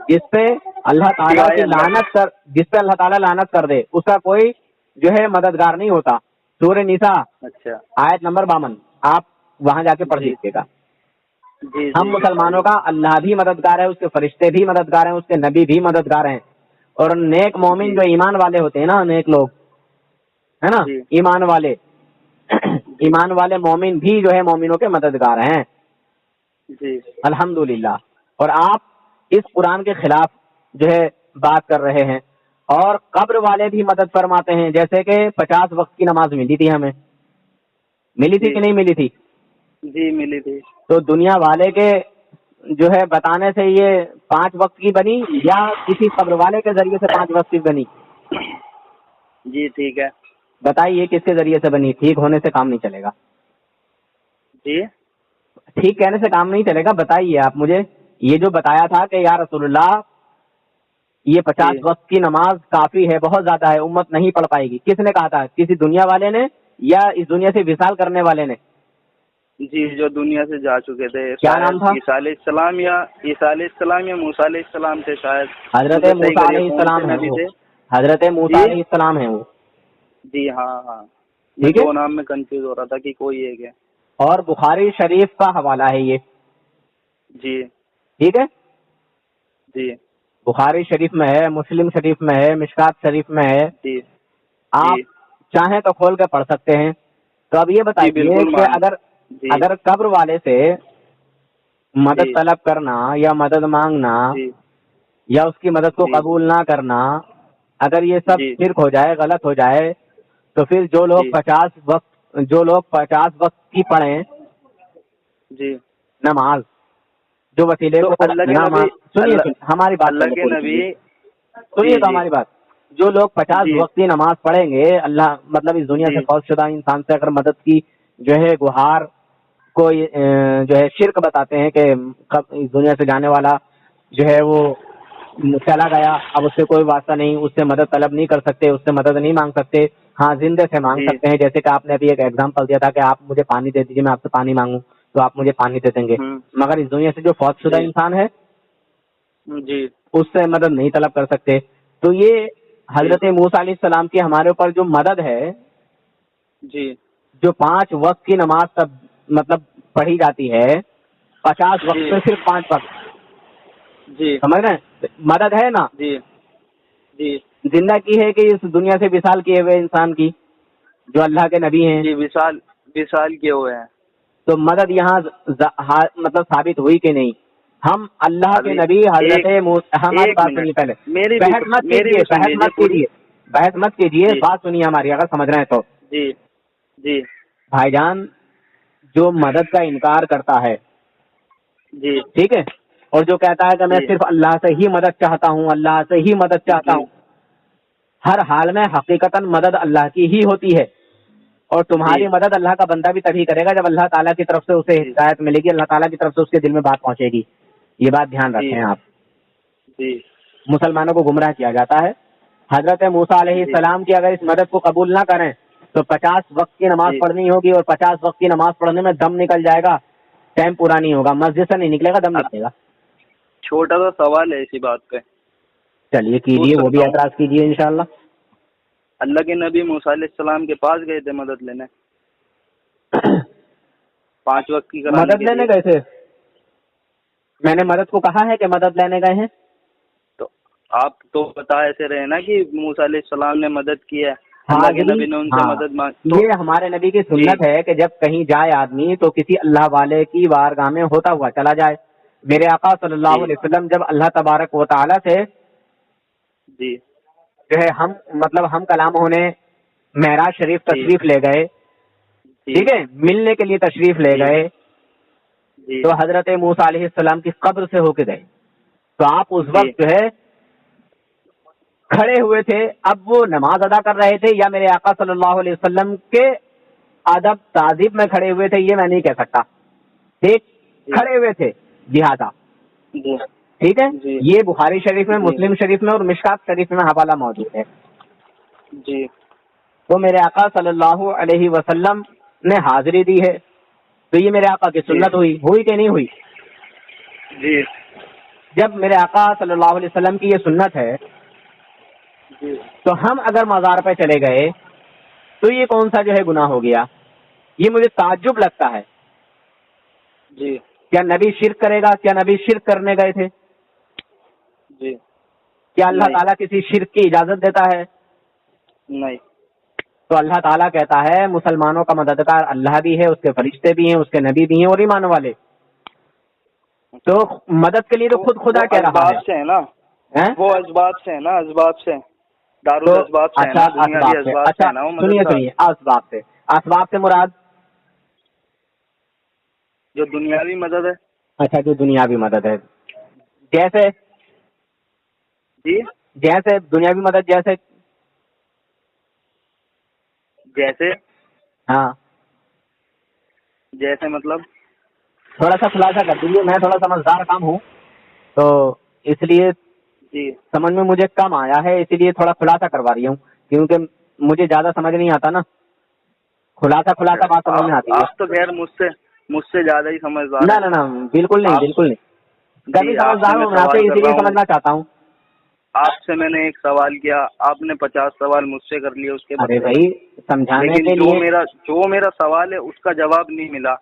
جس پہ اللہ تعالیٰ سوائے کی اللہ کے. لعنت کر جس پہ اللہ تعالیٰ لعنت کر دے اس کا کوئی جو ہے مددگار نہیں ہوتا. سورہ نساء اچھا آیت نمبر 52، آپ وہاں جا کے پڑھ جی لیجیے گا. جی ہم جی مسلمانوں کا اللہ بھی مددگار ہے، اس کے فرشتے بھی مددگار ہیں، اس کے نبی بھی مددگار ہیں. اور نیک مومن جی جو ایمان والے ہوتے ہیں نا، نیک لوگ ہے نا، جی ایمان والے جی ایمان والے مومن بھی جو ہے مومنوں کے مددگار ہیں جی الحمدللہ. اور آپ اس قرآن کے خلاف جو ہے بات کر رہے ہیں. اور قبر والے بھی مدد فرماتے ہیں، جیسے کہ 50 وقت کی نماز ملی تھی ہمیں، ملی تھی جی کہ نہیں ملی تھی؟ جی ملی تھی. تو دنیا والے کے جو ہے بتانے سے یہ 5 وقت کی بنی یا کسی قبر والے کے ذریعے سے 5 وقت کی بنی؟ جی ٹھیک ہے. بتائیے کس کے ذریعے سے بنی؟ ٹھیک ہونے سے کام نہیں چلے گا، جی ٹھیک کہنے سے کام نہیں چلے گا. بتائیے آپ مجھے، یہ جو بتایا تھا کہ یا رسول اللہ یہ 50 جی وقت کی نماز کافی ہے، بہت زیادہ ہے، امت نہیں پڑھ پائے گی، کس نے کہا تھا؟ کسی دنیا والے نے یا اس دنیا سے وصال کرنے والے نے؟ جی جو دنیا سے جا چکے تھے، کیا نام تھا؟ عیسیٰ علیہ السلام یا موسیٰ علیہ السلام تھے شاید. حضرت مجھے صحیح موسیٰ کریے علیہ کون سے السلام ہے نبی وہ، تھے. حضرت موسیٰ جی علیہ السلام ہے وہ. جی ہاں ہاں میں ٹھیک ہے، دو نام میں کنفیوز ہو رہا تھا کہ کوئی ایک ہے. اور بخاری شریف کا حوالہ ہے یہ. جی ٹھیک ہے، جی بخاری شریف میں ہے، مسلم شریف میں ہے، مشکات شریف میں ہے. جی آپ جی چاہیں تو کھول کے پڑھ سکتے ہیں. تو اب یہ جی بتائیے بالکل کہ مان. جی اگر قبر والے سے مدد جی طلب کرنا یا مدد مانگنا جی یا اس کی مدد کو جی قبول نہ کرنا، اگر یہ سب جی شرک ہو جائے، غلط ہو جائے، تو پھر جو جی لوگ 50 وقت کی پڑھیں جی نماز، جو وسیلے تو کو اللہ کے نبی سنیے ہماری بات اللہ پہلے کے پوری نبی. کیجیے. جی سنیے تو جی ہماری بات. جو لوگ 50 جی وقت کی نماز پڑھیں گے، اللہ مطلب اس دنیا سے جی فوت شدہ انسان سے اگر مدد کی جو ہے گہار کو جو ہے شرک بتاتے ہیں کہ اس دنیا سے جانے والا جو ہے وہ چلا گیا، اب اس سے کوئی واسطہ نہیں، اس سے مدد طلب نہیں کر سکتے، اس سے مدد نہیں مانگ سکتے. ہاں زندے سے مانگ جی سکتے ہیں، جیسے کہ آپ نے ابھی ایک ایگزامپل دیا تھا کہ آپ مجھے پانی دے دیجیے، میں آپ سے پانی مانگوں تو آپ مجھے پانی دے دیں گے. مگر اس دنیا سے جو فوت شدہ جی انسان ہے جی اس سے مدد نہیں طلب کر سکتے. تو یہ جی حضرت موسیٰ علیہ السلام کی ہمارے اوپر جو مدد ہے، جی جو 5 وقت کی نماز تب مطلب پڑھی جاتی ہے، 50 وقت جی میں صرف 5 وقت، جی سمجھ رہے ہیں؟ مدد ہے نا، جی جی زندہ کی ہے کہ اس دنیا سے وصال کیے ہوئے انسان کی جو اللہ کے نبی ہیں. جی وصال کیے ہوئے ہیں. تو مدد یہاں مطلب ثابت ہوئی کہ نہیں؟ ہم اللہ کے ابھی نبی حضرت ہماری ایک بات منٹ سنیے پہلے، میری بحث مت بھی کیجیے، سن بحث لیجیے مت پوری. کیجیے، بحث مت کیجیے، جی بات سنیے ہماری اگر سمجھ رہے ہیں تو. جی جی بھائی جان، جو مدد کا انکار کرتا ہے، جی ٹھیک ہے، اور جو کہتا ہے کہ میں جی صرف اللہ سے ہی مدد چاہتا ہوں، اللہ سے ہی مدد چاہتا جی ہوں، ہر حال میں حقیقتاً مدد اللہ کی ہی ہوتی ہے. اور جی تمہاری مدد اللہ کا بندہ بھی تبھی کرے گا جب اللہ تعالیٰ کی طرف سے اسے جی ہدایت ملے گی، اللہ تعالیٰ کی طرف سے اس کے دل میں بات پہنچے گی. یہ بات دھیان جی رکھیں آپ. جی مسلمانوں کو گمراہ کیا جاتا ہے. حضرت موسیٰ علیہ جی السلام کی اگر اس مدد کو قبول نہ کریں تو 50 وقت کی نماز جی پڑھنی ہوگی، اور 50 وقت کی نماز پڑھنے میں دم نکل جائے گا، ٹائم پورا نہیں ہوگا، مسجد سے نہیں نکلے گا، دم اب نکلے گا. چھوٹا سا سوال ہے اسی بات پہ، چلیے پوچھ کیجیے، وہ بھی سکتا ہوں. اعتراض کیجیے انشاءاللہ. اللہ کے نبی موسیٰ علیہ السلام کے پاس گئے تھے مدد لینے 5 وقت کی کرانے مدد کے لینے لیے. گئے تھے؟ میں نے مدد کو کہا ہے کہ مدد لینے گئے ہیں؟ تو آپ تو بتا ایسے رہے نا کہ موسیٰ علیہ السلام نے مدد کی ہے، اللہ کے حاضری، نبی نے ان سے ہاں، مدد تو یہ ہمارے نبی کی جی سنت ہے کہ جب کہیں جائے آدمی تو کسی اللہ والے کی بارگاہ میں ہوتا ہوا چلا جائے. میرے آقا صلی اللہ جی علیہ وسلم جب اللہ تبارک و تعالیٰ سے جی جو ہے ہم کلام ہونے معراج شریف جی تشریف لے گئے، جی ٹھیک ہے، ملنے کے لیے تشریف لے جی گئے، جی تو حضرت موسیٰ علیہ السلام کی قبر سے ہو کے گئے. تو آپ اس جی وقت جو ہے کھڑے ہوئے تھے، اب وہ نماز ادا کر رہے تھے یا میرے آقا صلی اللہ علیہ وسلم کے ادب تعظیم میں کھڑے ہوئے تھے یہ میں نہیں کہہ سکتا، ٹھیک، کھڑے ہوئے تھے لہٰذا، جی ٹھیک ہے، جی یہ بخاری شریف میں، جی مسلم شریف میں اور مشکات شریف میں حوالہ موجود ہے۔ جی تو میرے آقا صلی اللہ علیہ وسلم نے حاضری دی ہے، تو یہ میرے آقا کی سنت ہوئی کہ نہیں ہوئی؟ جی جب میرے آقا صلی اللہ علیہ وسلم کی یہ سنت ہے جی تو ہم اگر مزار پہ چلے گئے تو یہ کون سا جو ہے گناہ ہو گیا؟ یہ مجھے تعجب لگتا ہے۔ جی کیا نبی شرک کرے گا؟ کیا نبی شرک کرنے گئے تھے؟ جی کیا اللہ نہیں تعالیٰ کسی شرک کی اجازت دیتا ہے؟ نہیں تو اللہ تعالیٰ کہتا ہے مسلمانوں کا مددگار اللہ بھی ہے، اس کے فرشتے بھی ہیں، اس کے نبی بھی ہیں اور ایمان والے، تو مدد کے لیے تو خود خدا کہہ رہا اسباب سے ہے نا، ہے، وہ اسباب سے ہے نا، اسباب سے تو دارالاسباب سے ہے اچھا نا، دنیاوی اسباب سے، اسباب سے اچھا ہے نا وہ سنیے مددگار، اسباب سے مراد جو دنیاوی مدد ہے۔ اچھا جو دنیاوی مدد ہے، جیسے جی دنیاوی مدد جیسے ہاں جیسے مطلب تھوڑا سا خلاصہ کر دیجیے، میں تھوڑا سمجھدار کم ہوں تو اس لیے جی سمجھ میں مجھے کم آیا ہے، اسی لیے تھوڑا خلاصہ کروا رہی ہوں کیونکہ مجھے زیادہ سمجھ نہیں آتا نا، خلاصہ بات سمجھ میں آتی ہے۔ آپ تو خیر مجھ سے زیادہ ہی سمجھدار نہ ہیں۔ نہ نہ بالکل نہیں، کبھی جی آپ سے سمجھدار میں ہوں، میں آپ سوال سے کر اسی رہا لیے ہوں، سمجھنا چاہتا ہوں۔ آپ سے میں نے ایک سوال کیا، آپ نے 50 سوال مجھ سے کر لیے اس کے ارے بدلے، بھائی سمجھانے لیکن کے لیے جو میرا سوال ہے اس کا جواب نہیں ملا۔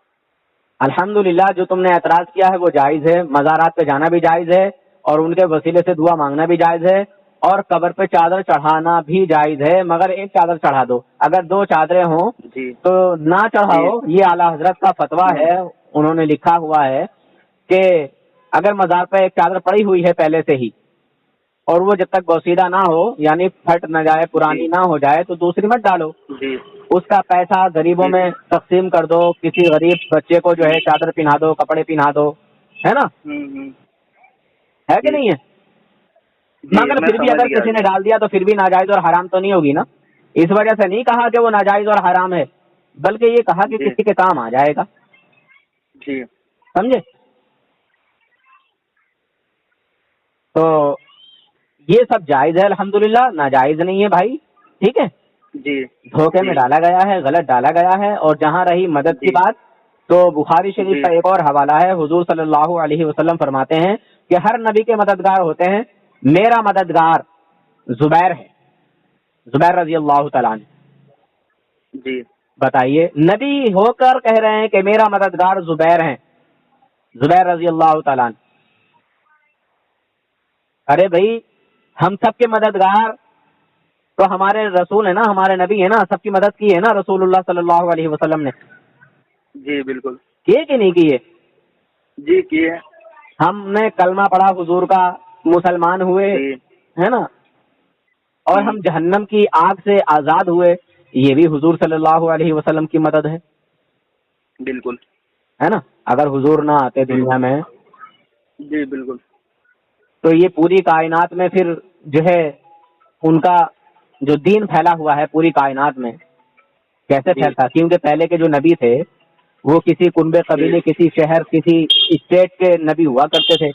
الحمدللہ جو تم نے اعتراض کیا ہے وہ جائز ہے، مزارات پہ جانا بھی جائز ہے اور ان کے وسیلے سے دعا مانگنا بھی جائز ہے اور قبر پہ چادر چڑھانا بھی جائز ہے، مگر ایک چادر چڑھا دو، اگر 2 چادریں ہوں جی تو نہ چڑھاؤ، جی یہ اعلیٰ حضرت کا فتویٰ ہے، انہوں نے لکھا ہوا ہے کہ اگر مزار پہ ایک چادر پڑی ہوئی ہے پہلے سے ہی اور وہ جب تک بوسیدہ نہ ہو یعنی پھٹ نہ جائے، پرانی جی نہ ہو جائے تو دوسری مت ڈالو، جی اس کا پیسہ غریبوں جی میں تقسیم کر دو، کسی غریب بچے کو جو ہے چادر پہنا دو، کپڑے پہنا دو، ہے نا، ہے کہ جی نہیں ہے؟ جی مگر میں پھر بھی سمجھ اگر گیا کسی نے جی ڈال دیا تو پھر بھی ناجائز اور حرام تو نہیں ہوگی نا، اس وجہ سے نہیں کہا کہ وہ ناجائز اور حرام ہے، بلکہ یہ کہا کہ جی کسی کے کام آ جائے گا، جی سمجھے؟ تو یہ سب جائز ہے الحمدللہ، ناجائز نہیں ہے بھائی، ٹھیک ہے، جی دھوکے میں جی ڈالا گیا ہے، غلط ڈالا گیا ہے، اور جہاں رہی مدد کی جی بات تو بخاری شریف جی کا ایک اور حوالہ ہے، حضور صلی اللہ علیہ وسلم فرماتے ہیں کہ ہر نبی کے مددگار ہوتے ہیں، میرا مددگار زبیر ہے، زبیر رضی اللہ تعالیٰ عنہ، جی بتائیے نبی ہو کر کہہ رہے ہیں کہ میرا مددگار زبیر ہیں، زبیر رضی اللہ تعالیٰ عنہ، ارے بھائی ہم سب کے مددگار تو ہمارے رسول ہے نا، ہمارے نبی ہے نا، سب کی مدد کی ہے نا رسول اللہ صلی اللہ علیہ وسلم نے، جی بالکل کیے کہ نہیں کیے؟ جی کیے ہم نے کلمہ پڑھا حضور کا، مسلمان ہوئے، جی ہے نا، اور ہم جہنم کی آگ سے آزاد ہوئے، یہ بھی حضور صلی اللہ علیہ وسلم کی مدد ہے، بالکل ہے نا، اگر حضور نہ آتے جی دنیا میں جی بالکل تو یہ پوری کائنات میں پھر جو ہے ان کا جو دین پھیلا ہوا ہے پوری کائنات میں کیسے جی پھیلتا، کیونکہ پہلے کے جو نبی تھے وہ کسی کنبے جی قبیلے، کسی شہر، کسی اسٹیٹ کے نبی ہوا کرتے تھے،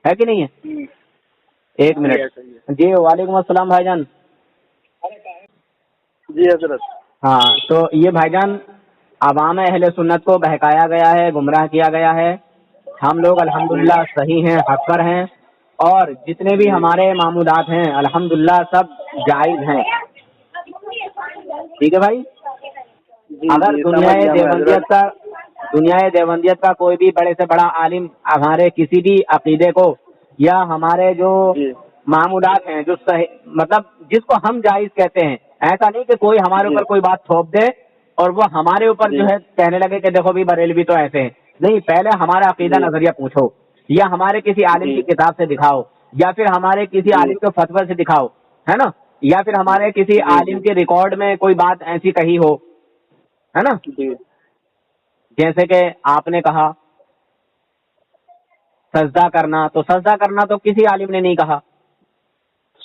ہے کہ نہیں ہے؟ ایک جی ایسا ہی منٹ جی، وعلیکم السلام بھائی جان، ہے جی حضرت ہاں تو یہ بھائی جان عوام اہل سنت کو بہکایا گیا ہے، گمراہ کیا گیا ہے، ہم لوگ الحمدللہ صحیح ہیں، حق پر ہیں، اور جتنے بھی جی ہمارے معمولات ہیں الحمدللہ سب جائز ہیں، ٹھیک ہے بھائی، جی اگر جی سمجھ گیا میں حضرت دنیا دیوبندیت کا کوئی بھی بڑے سے بڑا عالم ہمارے کسی بھی عقیدے کو یا ہمارے جو جی معمولات ہیں جو صحیح مطلب جس کو ہم جائز کہتے ہیں، ایسا نہیں کہ کوئی ہمارے جی اوپر کوئی بات تھوپ دے اور وہ ہمارے اوپر جو جی ہے کہنے لگے کہ دیکھو بھی بریلوی تو ایسے ہیں، نہیں، پہلے ہمارا عقیدہ جی نظریہ پوچھو یا ہمارے کسی عالم جی کی کتاب سے دکھاؤ یا پھر ہمارے کسی جی عالم کے فتوی سے دکھاؤ، ہے نا، یا پھر ہمارے کسی جی جی عالم کے ریکارڈ میں کوئی بات ایسی کہی ہو، ہے نا، جی جیسے کہ آپ نے کہا سجدہ کرنا، تو سجدہ کرنا تو کسی عالم نے نہیں کہا،